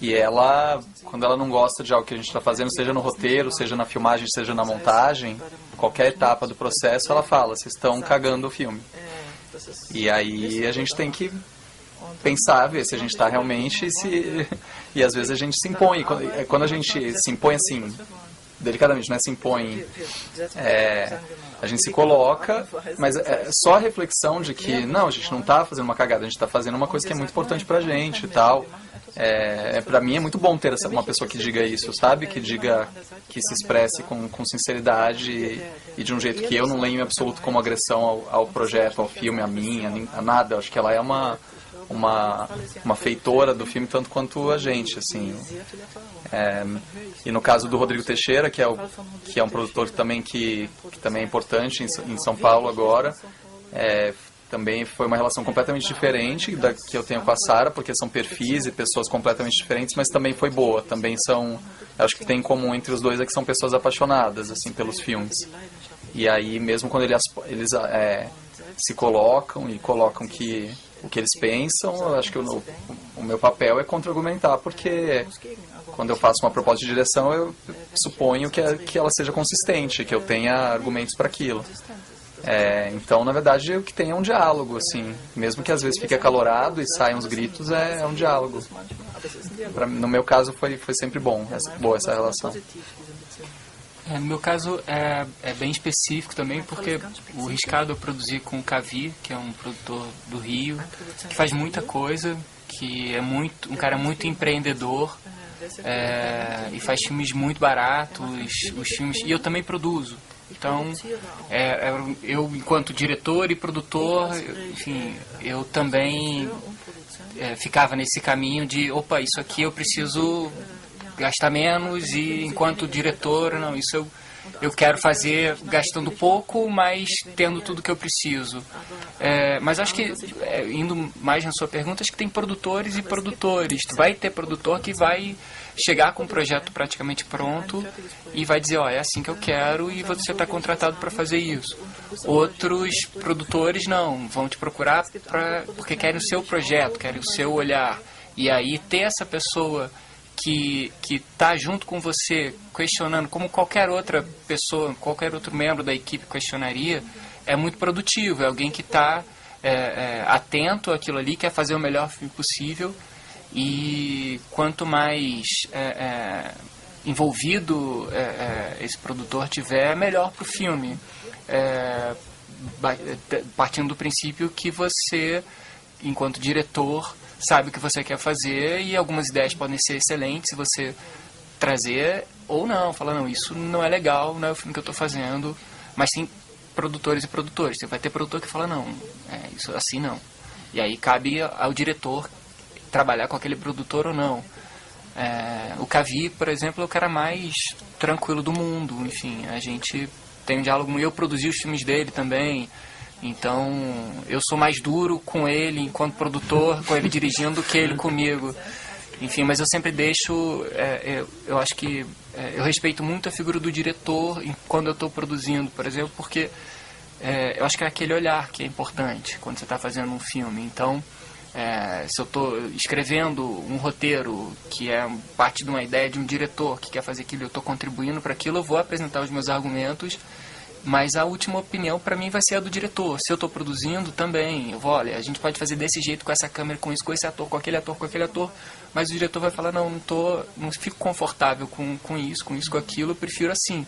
E ela, quando ela não gosta de algo que a gente está fazendo, seja no roteiro, seja na filmagem, seja na montagem, qualquer etapa do processo, ela fala, vocês estão cagando o filme. E aí a gente tem que pensar, ver se a gente está realmente, e às vezes a gente se impõe. Quando a gente se impõe assim, delicadamente, né, se impõe, a gente se coloca, mas é só a reflexão de que, não, a gente não está fazendo uma cagada, a gente está fazendo uma coisa que é muito importante pra gente e tal. Pra mim é muito bom ter uma pessoa que diga isso, sabe? Que diga, que se expresse com sinceridade e de um jeito que eu não leio em absoluto como agressão ao projeto, ao filme, a mim, a nada. Eu acho que ela é uma feitora do filme tanto quanto a gente, assim. E no caso do Rodrigo Teixeira, que é um produtor que também é importante em São Paulo agora, também foi uma relação completamente diferente da que eu tenho com a Sara, porque são perfis e pessoas completamente diferentes, mas também foi boa. Também acho que tem em comum entre os dois é que são pessoas apaixonadas, assim, pelos filmes. E aí, mesmo quando eles se colocam e colocam o que eles pensam, eu acho que o meu papel é contra-argumentar, porque quando eu faço uma proposta de direção, eu suponho que ela seja consistente, que eu tenha argumentos para aquilo. Então, na verdade, o que tem é um diálogo, assim. Mesmo que às vezes fique acalorado e saiam uns gritos, é um diálogo. No meu caso, foi sempre boa essa relação. No meu caso, é bem específico também, porque o Riscado eu produzi com o Cavi, que é um produtor do Rio, que faz muita coisa, que é um cara muito empreendedor, e faz filmes muito baratos, e eu também produzo. Então, eu, enquanto diretor e produtor, enfim, eu também ficava nesse caminho de, opa, isso aqui eu preciso gastar menos, e enquanto diretor, não, isso eu quero fazer gastando pouco, mas tendo tudo que eu preciso. Mas acho que, indo mais na sua pergunta, acho que tem produtores e produtores. Vai ter produtor que vai chegar com um projeto praticamente pronto e vai dizer, é assim que eu quero, e você está contratado para fazer isso. Outros produtores não, vão te procurar porque querem o seu projeto, querem o seu olhar. E aí ter essa pessoa que está junto com você, questionando, como qualquer outra pessoa, qualquer outro membro da equipe questionaria, é muito produtivo. É alguém que está atento àquilo ali, quer fazer o melhor filme possível. E quanto mais envolvido esse produtor tiver, melhor para o filme. Partindo do princípio que você, enquanto diretor, sabe o que você quer fazer, e algumas ideias podem ser excelentes se você trazer, ou não, falar, não, isso não é legal, não é o filme que eu estou fazendo. Mas tem produtores e produtores. Você vai ter produtor que fala, não, isso assim não. E aí cabe ao diretor trabalhar com aquele produtor ou não. O Cavi, por exemplo, é o cara mais tranquilo do mundo. Enfim, a gente tem um diálogo. Eu produzi os filmes dele também. Então, eu sou mais duro com ele enquanto produtor, com ele dirigindo, do que ele comigo. Enfim, mas eu sempre deixo... eu acho que... eu respeito muito a figura do diretor quando eu estou produzindo, por exemplo, porque eu acho que é aquele olhar que é importante quando você está fazendo um filme. Então, se eu estou escrevendo um roteiro que é parte de uma ideia de um diretor que quer fazer aquilo, eu estou contribuindo para aquilo, eu vou apresentar os meus argumentos, mas a última opinião para mim vai ser a do diretor. Se eu estou produzindo também, eu vou, olha, a gente pode fazer desse jeito, com essa câmera, com isso, com esse ator, com aquele ator, mas o diretor vai falar, não fico confortável com isso, com aquilo, eu prefiro assim.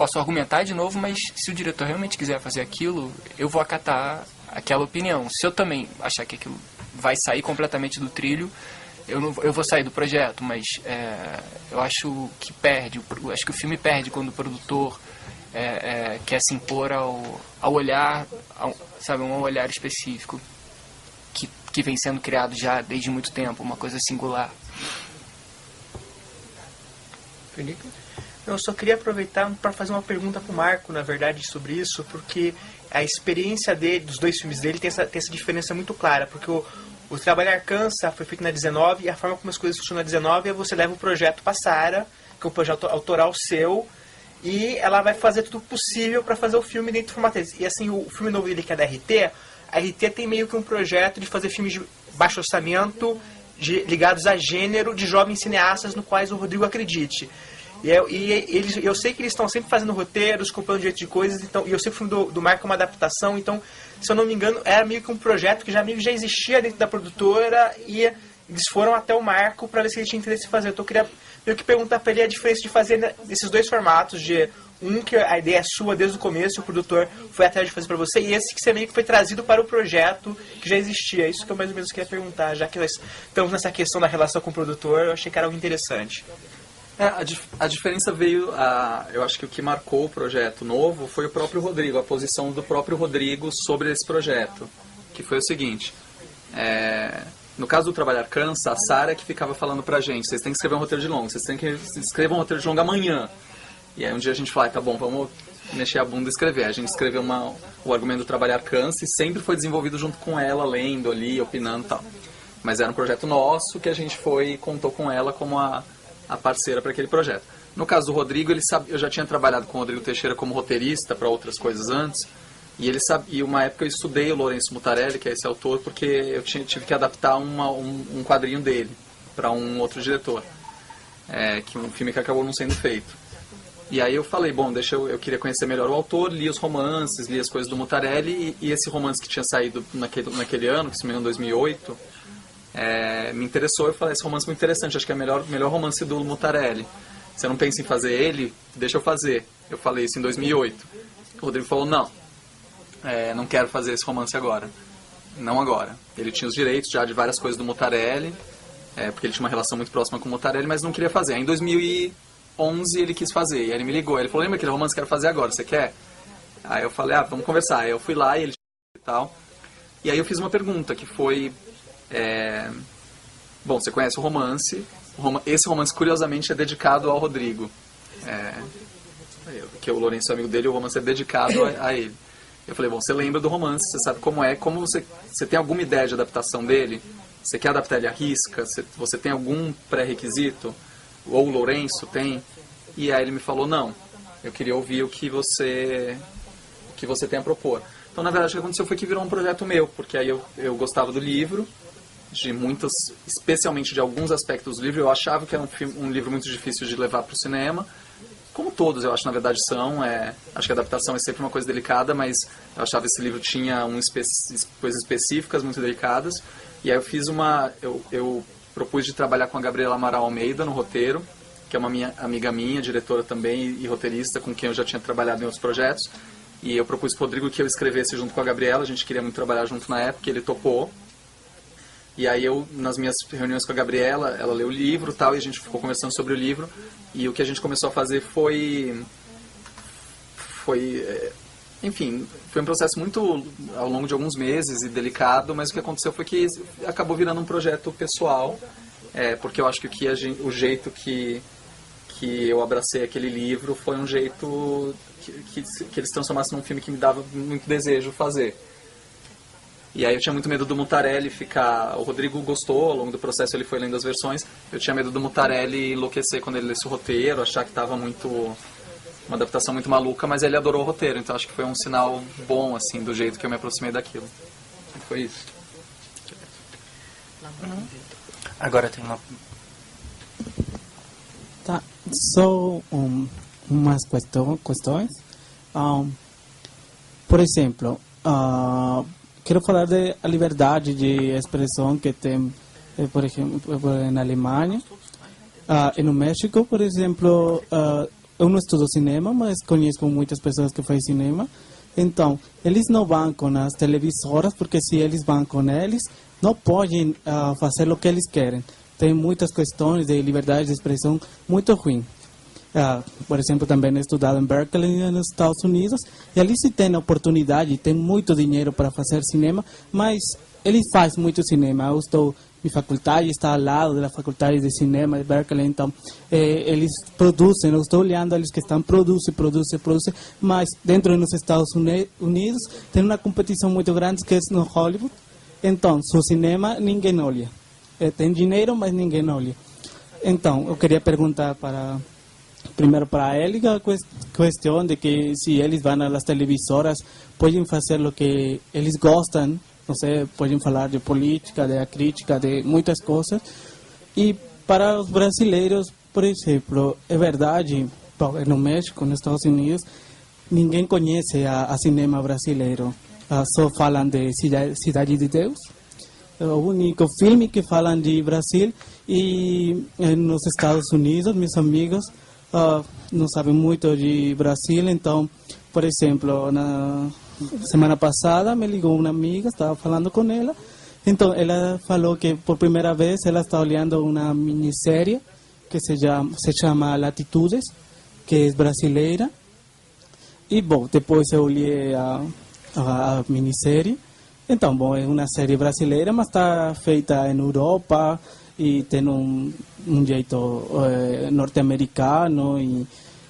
posso argumentar de novo, mas se o diretor realmente quiser fazer aquilo, eu vou acatar aquela opinião. Se eu também achar que aquilo vai sair completamente do trilho, eu vou sair do projeto, mas eu acho que acho que o filme perde quando o produtor quer se impor ao olhar, sabe, um olhar específico que vem sendo criado já desde muito tempo, uma coisa singular. Felipe? Eu só queria aproveitar para fazer uma pergunta para o Marco, na verdade, sobre isso, porque a experiência dele, dos dois filmes dele, tem essa diferença muito clara, porque o Trabalhar Cansa foi feito na 19, e a forma como as coisas funcionam na 19 é você leva o projeto para a Sara, que é um projeto autoral seu, e ela vai fazer tudo possível para fazer o filme dentro do formato deles. E assim, o filme novo dele, que é da RT, a RT tem meio que um projeto de fazer filmes de baixo orçamento, ligados a gênero, de jovens cineastas, no quais o Rodrigo acredite. Eu sei que eles estão sempre fazendo roteiros, comprando jeito de coisas, então, e eu sei que o filme do Marco é uma adaptação, então, se eu não me engano, era meio que um projeto que já existia dentro da produtora, e eles foram até o Marco para ver se ele tinha interesse em fazer. Então eu queria meio que perguntar para ele a diferença de fazer esses dois formatos, de que a ideia é sua desde o começo, o produtor foi atrás de fazer para você, e esse que você meio que foi trazido para o projeto que já existia. Isso que eu mais ou menos queria perguntar, já que nós estamos nessa questão da relação com o produtor, eu achei que era algo interessante. A diferença veio, eu acho que o que marcou o projeto novo foi o próprio Rodrigo, a posição do próprio Rodrigo sobre esse projeto, que foi o seguinte, no caso do Trabalhar Cansa, a Sara que ficava falando pra gente, vocês têm que escrever um roteiro de longa, vocês têm que escrever um roteiro de longa amanhã. E aí um dia a gente falou, tá bom, vamos mexer a bunda e escrever. A gente escreveu o argumento do Trabalhar Cansa e sempre foi desenvolvido junto com ela, lendo ali, opinando e tal. Mas era um projeto nosso que a gente contou com ela como a parceira para aquele projeto. No caso do Rodrigo, eu já tinha trabalhado com o Rodrigo Teixeira como roteirista para outras coisas antes, e uma época eu estudei o Lourenço Mutarelli, que é esse autor, porque eu tive que adaptar um quadrinho dele para um outro diretor, que um filme que acabou não sendo feito. E aí eu falei, bom, eu queria conhecer melhor o autor, li os romances, li as coisas do Mutarelli, e esse romance que tinha saído naquele ano, que se me engano, 2008, me interessou. Eu falei, esse romance é muito interessante, acho que é o melhor romance do Mutarelli. Você não pensa em fazer ele? Deixa eu fazer. Eu falei isso em 2008. O Rodrigo falou, não quero fazer esse romance agora. Não agora. Ele tinha os direitos já de várias coisas do Mutarelli, porque ele tinha uma relação muito próxima com o Mutarelli, mas não queria fazer. Aí em 2011 ele quis fazer, e aí ele me ligou. Ele falou, lembra aquele romance que eu quero fazer agora, você quer? Aí eu falei, vamos conversar. Aí eu fui lá e ele e tal. E aí eu fiz uma pergunta, que foi... Bom, você conhece o romance. Esse romance, curiosamente, é dedicado ao Rodrigo. Que o Lourenço é amigo dele, o romance é dedicado a ele. Eu falei, bom, você lembra do romance, você sabe como é, como você tem alguma ideia de adaptação dele? Você quer adaptar ele à risca? Você tem algum pré-requisito? Ou o Lourenço tem? E aí ele me falou, não, eu queria ouvir o que você tem a propor. Então, na verdade, o que aconteceu foi que virou um projeto meu, porque aí eu gostava do livro, especialmente de alguns aspectos do livro. Eu achava que era um livro muito difícil de levar para o cinema, como todos, eu acho, na verdade, são. Acho que a adaptação é sempre uma coisa delicada, mas eu achava que esse livro tinha coisas específicas muito delicadas. E aí eu propus de trabalhar com a Gabriela Amaral Almeida no roteiro, que é uma amiga minha, diretora também e roteirista, com quem eu já tinha trabalhado em outros projetos. E eu propus para o Rodrigo que eu escrevesse junto com a Gabriela, a gente queria muito trabalhar junto na época, ele topou. E aí nas minhas reuniões com a Gabriela, ela leu o livro e tal, e a gente ficou conversando sobre o livro. E o que a gente começou a fazer foi um processo muito ao longo de alguns meses e delicado, mas o que aconteceu foi que acabou virando um projeto pessoal, porque eu acho que o jeito que eu abracei aquele livro foi um jeito que eles transformassem num filme que me dava muito desejo fazer. E aí eu tinha muito medo do Mutarelli o Rodrigo gostou, ao longo do processo ele foi lendo as versões, eu tinha medo do Mutarelli enlouquecer quando ele lesse o roteiro, achar que estava uma adaptação muito maluca, mas ele adorou o roteiro, então acho que foi um sinal bom, assim, do jeito que eu me aproximei daquilo. Foi isso. Agora tem uma... Tá, só umas questões. Por exemplo, quero falar da liberdade de expressão que tem, por exemplo, na Alemanha. E no México, por exemplo, eu não estudo cinema, mas conheço muitas pessoas que fazem cinema. Então, eles não vão com as televisoras, porque se eles vão com eles, não podem fazer o que eles querem. Tem muitas questões de liberdade de expressão muito ruim. Por exemplo, também he estudado em Berkeley, nos Estados Unidos, e ali se tem oportunidade, tem muito dinheiro para fazer cinema, mas eles fazem muito cinema. Eu estou, minha faculdade está ao lado da faculdade de cinema de Berkeley, então eles produzem, eu estou olhando eles que estão produzem, mas dentro dos Estados Unidos tem uma competição muito grande que é no Hollywood, então, seu cinema ninguém olha. Tem dinheiro, mas ninguém olha. Então, eu queria perguntar primeiro para ele a questão de que se eles vão às televisoras, podem fazer o que eles gostam, não sei, podem falar de política, de crítica, de muitas coisas. E para os brasileiros, por exemplo, é verdade, no México, nos Estados Unidos, ninguém conhece a cinema brasileiro. Só falam de Cidade de Deus. O único filme que falam de Brasil, e nos Estados Unidos, meus amigos não sabem muito de Brasil. Então, por exemplo, na semana passada me ligou uma amiga, estava falando com ela. Então, ela falou que por primeira vez ela está olhando uma minissérie que se chama Latitudes, que é brasileira. E, bom, depois eu olhei a minissérie. Então, bom, é uma série brasileira, mas está feita em Europa e tem um jeito norte-americano.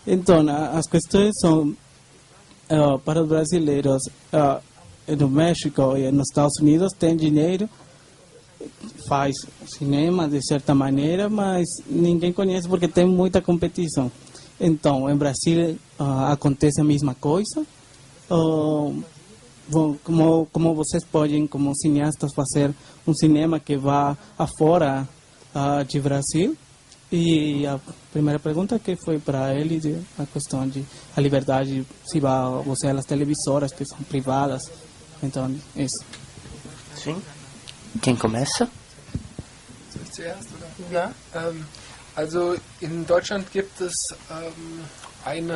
Então, as questões são, para os brasileiros, no México e nos Estados Unidos, tem dinheiro, faz cinema de certa maneira, mas ninguém conhece porque tem muita competição. Então, em Brasil acontece a mesma coisa. Como vocês podem, como cineastas, fazer um cinema que vá afora de Brasil? E a primeira pergunta que foi para ele, a questão de a liberdade, se vai você às televisoras que são privadas. Então, isso. Sim. Quem começa? Zuerst, oder? Ja. Also in Deutschland gibt es in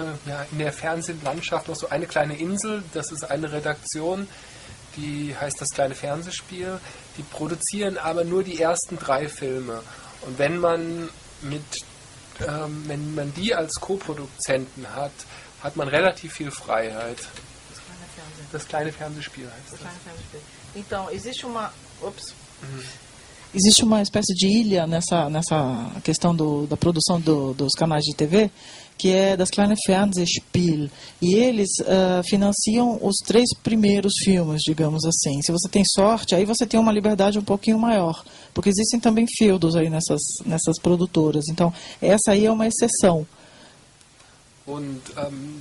der Fernsehlandschaft noch so eine kleine Insel, das ist eine Redaktion, die heißt das kleine Fernsehspiel, die produzieren aber nur die ersten 3 Filme. Und wenn man die als Co-Produzenten hat, hat man relativ viel Freiheit. Das kleine Fernsehspiel heißt das. Então, existe uma espécie de ilha nessa questão da produção dos canais de TV, que é das Kleine Fernsehspiel. E eles financiam os 3 primeiros filmes, digamos assim. Se você tem sorte, aí você tem uma liberdade um pouquinho maior. Porque existem também feudos aí nessas produtoras. Então, essa aí é uma exceção. Und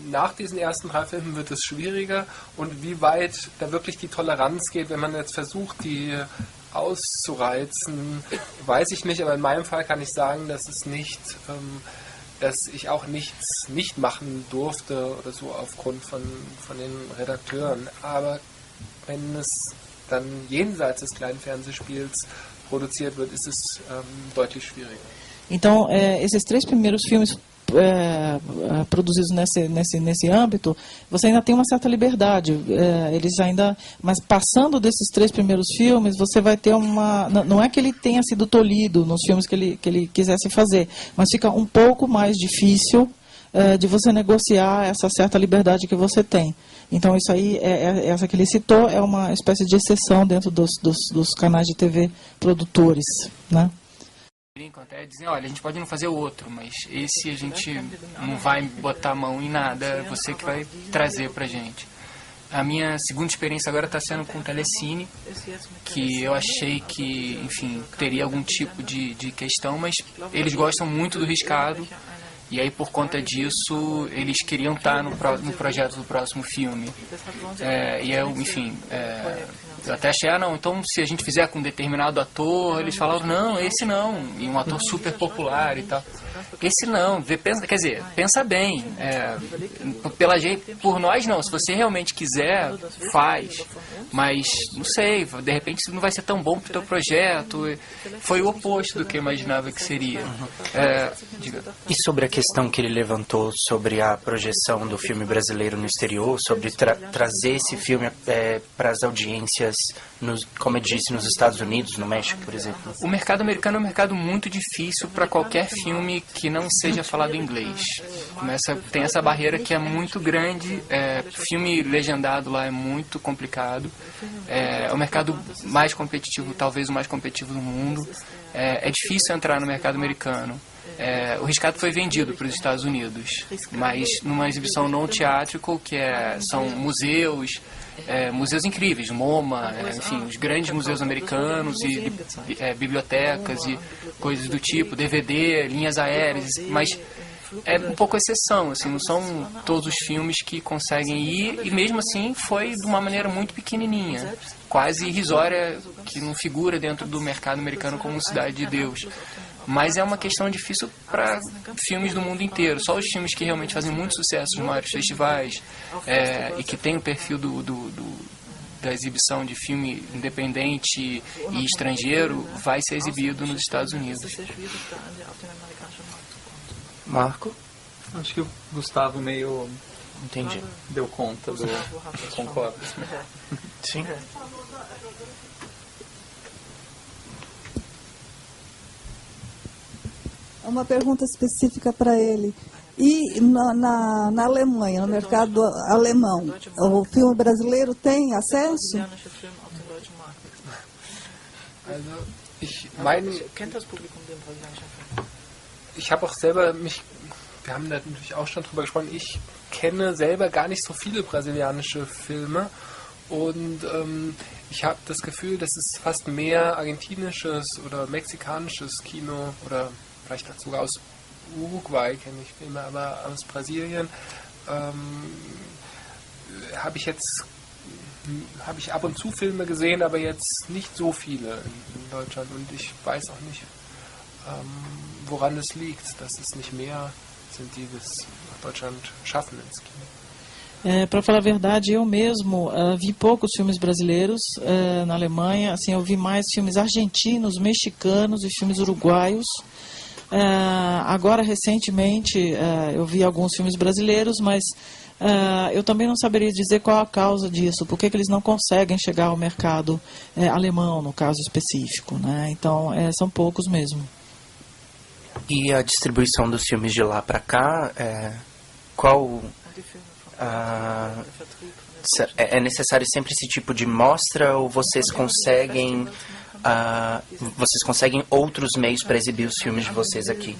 nach diesen ersten 3 Filmen wird es schwieriger. Und wie weit da wirklich die Toleranz geht, wenn man jetzt versucht, die auszureizen, weiß ich nicht. Aber in meinem Fall kann ich sagen, dass ich auch nichts nicht machen durfte oder so aufgrund von den Redakteuren. Aber wenn es dann jenseits des kleinen Fernsehspiels produziert wird, ist es deutlich schwieriger. Então, esses 3 primeiros filmes produzidos nesse âmbito, você ainda tem uma certa liberdade. Mas passando desses 3 primeiros filmes, você vai ter não é que ele tenha sido tolhido nos filmes que ele quisesse fazer, mas fica um pouco mais difícil de você negociar essa certa liberdade que você tem. Então, isso aí, essa que ele citou, é uma espécie de exceção dentro dos canais de TV produtores, né? Até dizem, olha, a gente pode não fazer o outro, mas esse a gente não vai botar a mão em nada, é você que vai trazer pra gente. A minha segunda experiência agora está sendo com o Telecine, que eu achei que, enfim, teria algum tipo de questão, mas eles gostam muito do Riscado, e aí por conta disso eles queriam estar no projeto do próximo filme. E eu, enfim, eu até achei, não, então se a gente fizer com um determinado ator, eles falavam, não, esse não, e um ator super popular e tal. Esse não, pensa bem. Por nós não, se você realmente quiser, faz. Mas, não sei, de repente não vai ser tão bom pro teu projeto. Foi o oposto do que eu imaginava que seria. Diga. E sobre a questão que ele levantou sobre a projeção do filme brasileiro no exterior, sobre trazer esse filme para as audiências, como eu disse, nos Estados Unidos, no México, por exemplo? O mercado americano é um mercado muito difícil para qualquer filme que não seja falado em inglês. Tem essa barreira que é muito grande. Filme legendado lá é muito complicado. É o mercado mais competitivo, talvez o mais competitivo do mundo. É difícil entrar no mercado americano. O Riscado foi vendido para os Estados Unidos, mas numa exibição não theatrical, que são museus incríveis, MoMA, enfim, os grandes museus americanos e bibliotecas e coisas do tipo, DVD, linhas aéreas, mas é um pouco exceção, assim, não são todos os filmes que conseguem ir, e mesmo assim foi de uma maneira muito pequenininha, quase irrisória, que não figura dentro do mercado americano como Cidade de Deus. Mas é uma questão difícil para filmes do mundo inteiro. Só os filmes que realmente fazem muito sucesso nos maiores festivais e que tem o perfil da exibição de filme independente e estrangeiro vai ser exibido nos Estados Unidos. Marco? Acho que o Gustavo meio... Entendi. Deu conta do... Concordo. Sim. Uma pergunta específica para ele. E na Alemanha, no mercado alemão, o filme brasileiro tem acesso? Also ich habe auch selber wir haben da natürlich auch schon drüber gesprochen, ich kenne selber gar nicht so viele brasilianische Filme und ich habe das Gefühl, dass es fast mehr argentinisches oder mexikanisches Kino oder vielleicht sogar aus Uruguay kenne ich Filme, aber aus Brasilien habe ich ab und zu Filme gesehen, aber jetzt nicht so viele in Deutschland und ich weiß auch nicht, woran es liegt, dass es nicht mehr sind, die das nach Deutschland schaffen ins Kino. Para falar a verdade, eu mesmo vi poucos filmes brasileiros na Alemanha. Assim, eu vi mais filmes argentinos, mexicanos e filmes uruguaios. Agora, recentemente, eu vi alguns filmes brasileiros, mas eu também não saberia dizer qual a causa disso, por que eles não conseguem chegar ao mercado alemão, no caso específico, né? Então, são poucos mesmo. E a distribuição dos filmes de lá para cá, qual... é necessário sempre esse tipo de mostra ou vocês conseguem outros meios para exibir os filmes de vocês aqui?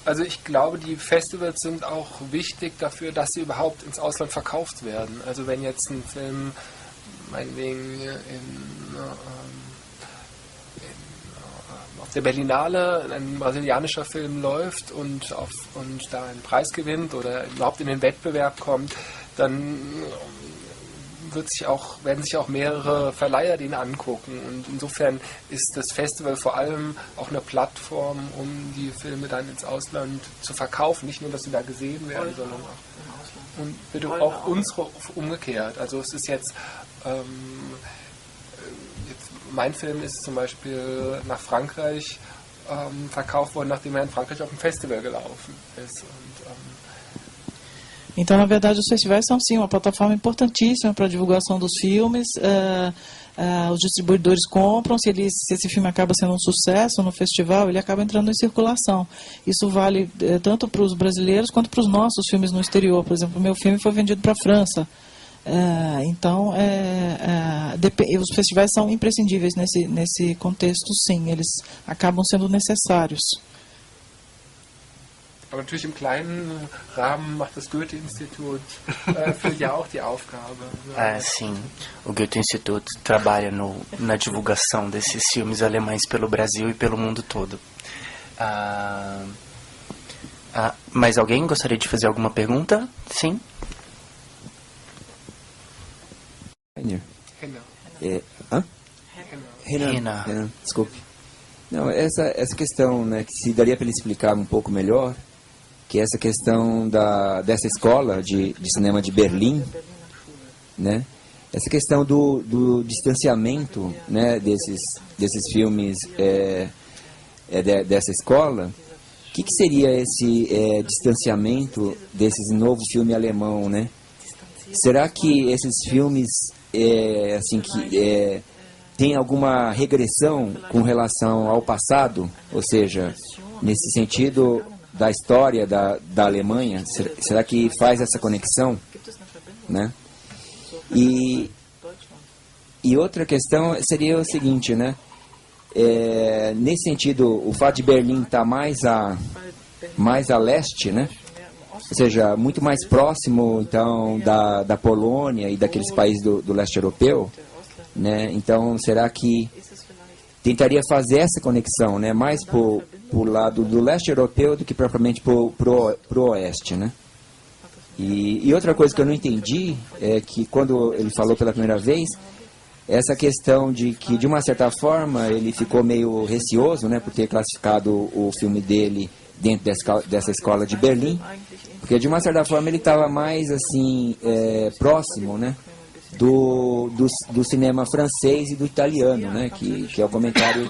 Also ich glaube, die Festivals sind auch wichtig dafür, dass sie überhaupt ins Ausland verkauft werden. Also wenn jetzt ein Film meinetwegen auf der Berlinale ein brasilianischer Film läuft und da einen Preis gewinnt oder überhaupt in den Wettbewerb kommt, dann werden sich auch mehrere Verleiher den angucken. Und insofern ist das Festival vor allem auch eine Plattform, um die Filme dann ins Ausland zu verkaufen. Nicht nur, dass sie da gesehen werden, sondern auch unsere umgekehrt. Also es ist jetzt mein Film ist zum Beispiel nach Frankreich verkauft worden, nachdem er in Frankreich auf dem Festival gelaufen ist. Então, na verdade, os festivais são, sim, uma plataforma importantíssima para a divulgação dos filmes. Os distribuidores compram, se esse filme acaba sendo um sucesso no festival, ele acaba entrando em circulação. Isso vale tanto para os brasileiros quanto para os nossos filmes no exterior. Por exemplo, o meu filme foi vendido para a França. Então, os festivais são imprescindíveis nesse contexto, sim. Eles acabam sendo necessários. Aber natürlich im kleinen Rahmen macht das Goethe-Institut für ja auch die Aufgabe. Sim, o Goethe-Institut trabalha na divulgação desses filmes alemães pelo Brasil e pelo mundo todo. Mas alguém gostaria de fazer alguma pergunta? Sim? Renan. Desculpe. Não, essa questão, né, que se daria para ele explicar um pouco melhor, que essa questão dessa escola de cinema de Berlim, né, essa questão do distanciamento, né, desses filmes dessa escola, o que seria esse distanciamento desse novo filme alemão, né? Será que esses filmes tem alguma regressão com relação ao passado? Ou seja, nesse sentido da história da Alemanha, será que faz essa conexão, né? E outra questão seria o seguinte, né? Nesse sentido, o fato de Berlim estar mais a leste, né? Ou seja, muito mais próximo, então, da Polônia e daqueles países do leste europeu, né? Então, será que tentaria fazer essa conexão, né? Mais pro lado do leste europeu do que propriamente pro oeste, né? E outra coisa que eu não entendi é que quando ele falou pela primeira vez, essa questão de que, de uma certa forma, ele ficou meio receoso, né, por ter classificado o filme dele dentro dessa escola de Berlim, porque, de uma certa forma, ele estava mais, assim, próximo, né, do cinema francês e do italiano, né, que é o comentário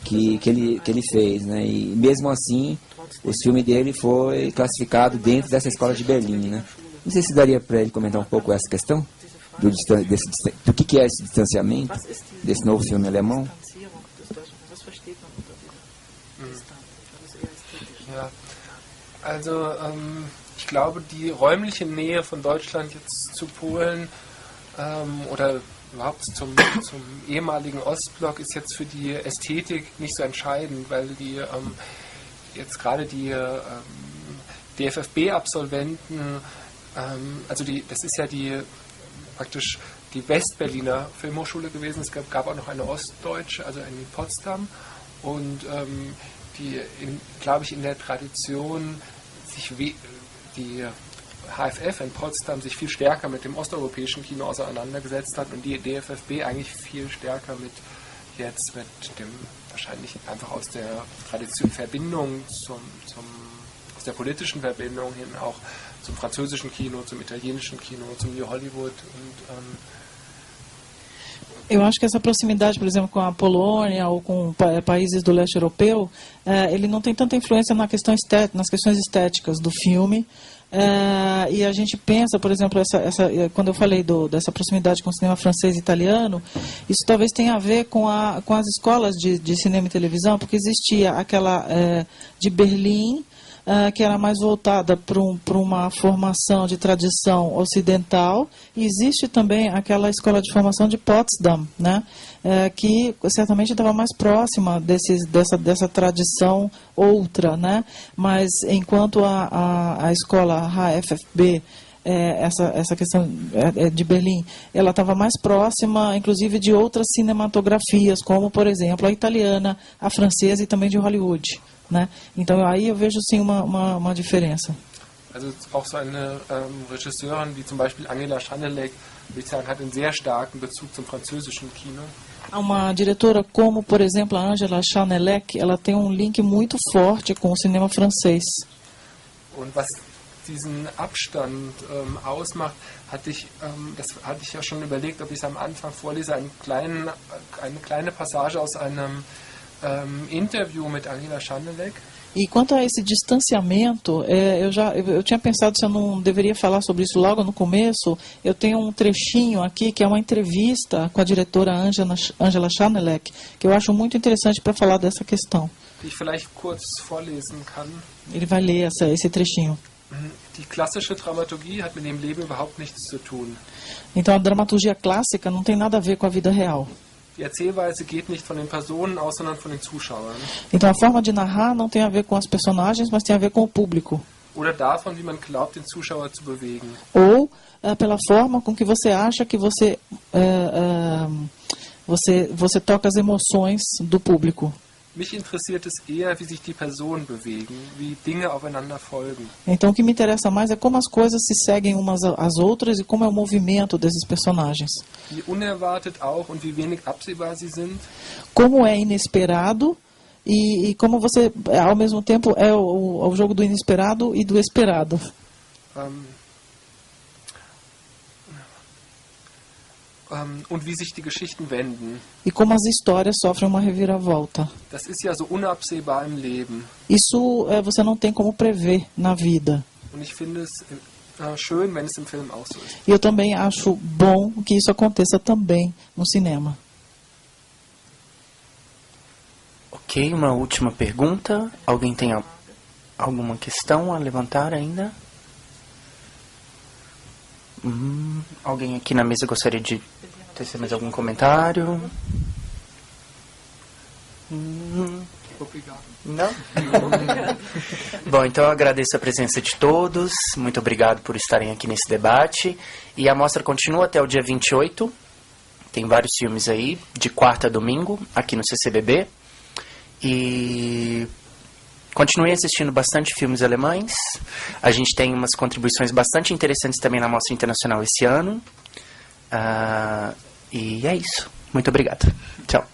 que ele fez, né, e mesmo assim, o filme dele foi classificado dentro dessa escola de Berlim, né. Não sei se daria para ele comentar um pouco essa questão do que é esse distanciamento desse novo filme alemão. Ja, also ich glaube, die räumliche Nähe von Deutschland jetzt zu Polen oder überhaupt zum ehemaligen Ostblock ist jetzt für die Ästhetik nicht so entscheidend, weil die jetzt gerade die DFFB-Absolventen, also das ist ja praktisch die Westberliner Filmhochschule gewesen. Es gab auch noch eine ostdeutsche, also in Potsdam. Und die, glaube ich, in der Tradition die HFF in Potsdam sich viel stärker mit dem osteuropäischen Kino auseinandergesetzt hat und die DFFB eigentlich viel stärker mit dem wahrscheinlich einfach aus der Tradition Verbindung aus der politischen Verbindung hin auch zum französischen Kino, zum italienischen Kino, zum New Hollywood Eu acho que essa proximidade, por exemplo, com a Polônia ou com países do leste europeu, ele não tem tanta influência nas questões estéticas do filme. E a gente pensa, por exemplo, quando eu falei dessa proximidade com o cinema francês e italiano, isso talvez tenha a ver com as escolas de cinema e televisão, porque existia aquela de Berlim, que era mais voltada para uma formação de tradição ocidental, e existe também aquela escola de formação de Potsdam, né, que certamente estava mais próxima dessa tradição outra, né, mas enquanto a escola HFFB, essa questão de Berlim, ela estava mais próxima, inclusive, de outras cinematografias, como, por exemplo, a italiana, a francesa e também de Hollywood, né? Então, aí eu vejo, sim, uma diferença. Also auch so eine Regisseurin wie zum Beispiel Angela Schanelek, würde ich sagen, hat einen sehr starken Bezug zum französischen Kino. Uma diretora como, por exemplo, a Angela Schanelek, ela tem um link muito forte com o cinema francês. Und was diesen Abstand ausmacht, hatte ich ja schon überlegt, ob ich es am Anfang vorlese, eine kleine Passage aus einem Interview mit Angela Schanelek. E quanto a esse distanciamento, eu tinha pensado se eu não deveria falar sobre isso logo no começo. Eu tenho um trechinho aqui que é uma entrevista com a diretora Angela Schanelek, que eu acho muito interessante para falar dessa questão. Die ich vielleicht kurz vorlesen kann. Ele vai ler esse trechinho. Die klassische Dramaturgie hat mit dem Leben überhaupt nichts zu tun. Então a dramaturgia clássica não tem nada a ver com a vida real. Die Erzählweise geht nicht von den Personen aus, sondern von den Zuschauern. Então a forma de narrar não tem a ver com as personagens, mas tem a ver com o público. Oder davon, wie man glaubt, den Zuschauer zu bewegen. Ou pela forma com que você acha que você toca as emoções do público. Mich interessiert es eher, wie sich die Personen bewegen, wie Dinge aufeinander folgen. Então o que me interessa mais é como as coisas se seguem umas às outras e como é o movimento desses personagens. Wie unerwartet auch und wie wenig absehbar sie sind. Como é inesperado e como você, ao mesmo tempo, é o jogo do inesperado e do esperado. Und wie sich die Geschichten wenden. E como as histórias sofrem uma reviravolta. Das ist ja so unabsehbar im Leben. Isso você não tem como prever na vida. Und ich finde es schön, wenn es im Film auch so ist. E eu também acho bom que isso aconteça também no cinema. Ok, uma última pergunta. Alguém tem alguma questão a levantar ainda? Alguém aqui na mesa gostaria de tecer mais algum comentário? Obrigado. Não? Bom, então eu agradeço a presença de todos. Muito obrigado por estarem aqui nesse debate. E a mostra continua até o dia 28. Tem vários filmes aí, de quarta a domingo, aqui no CCBB. E continuem assistindo bastante filmes alemães. A gente tem umas contribuições bastante interessantes também na Mostra Internacional esse ano. E é isso. Muito obrigado. Tchau.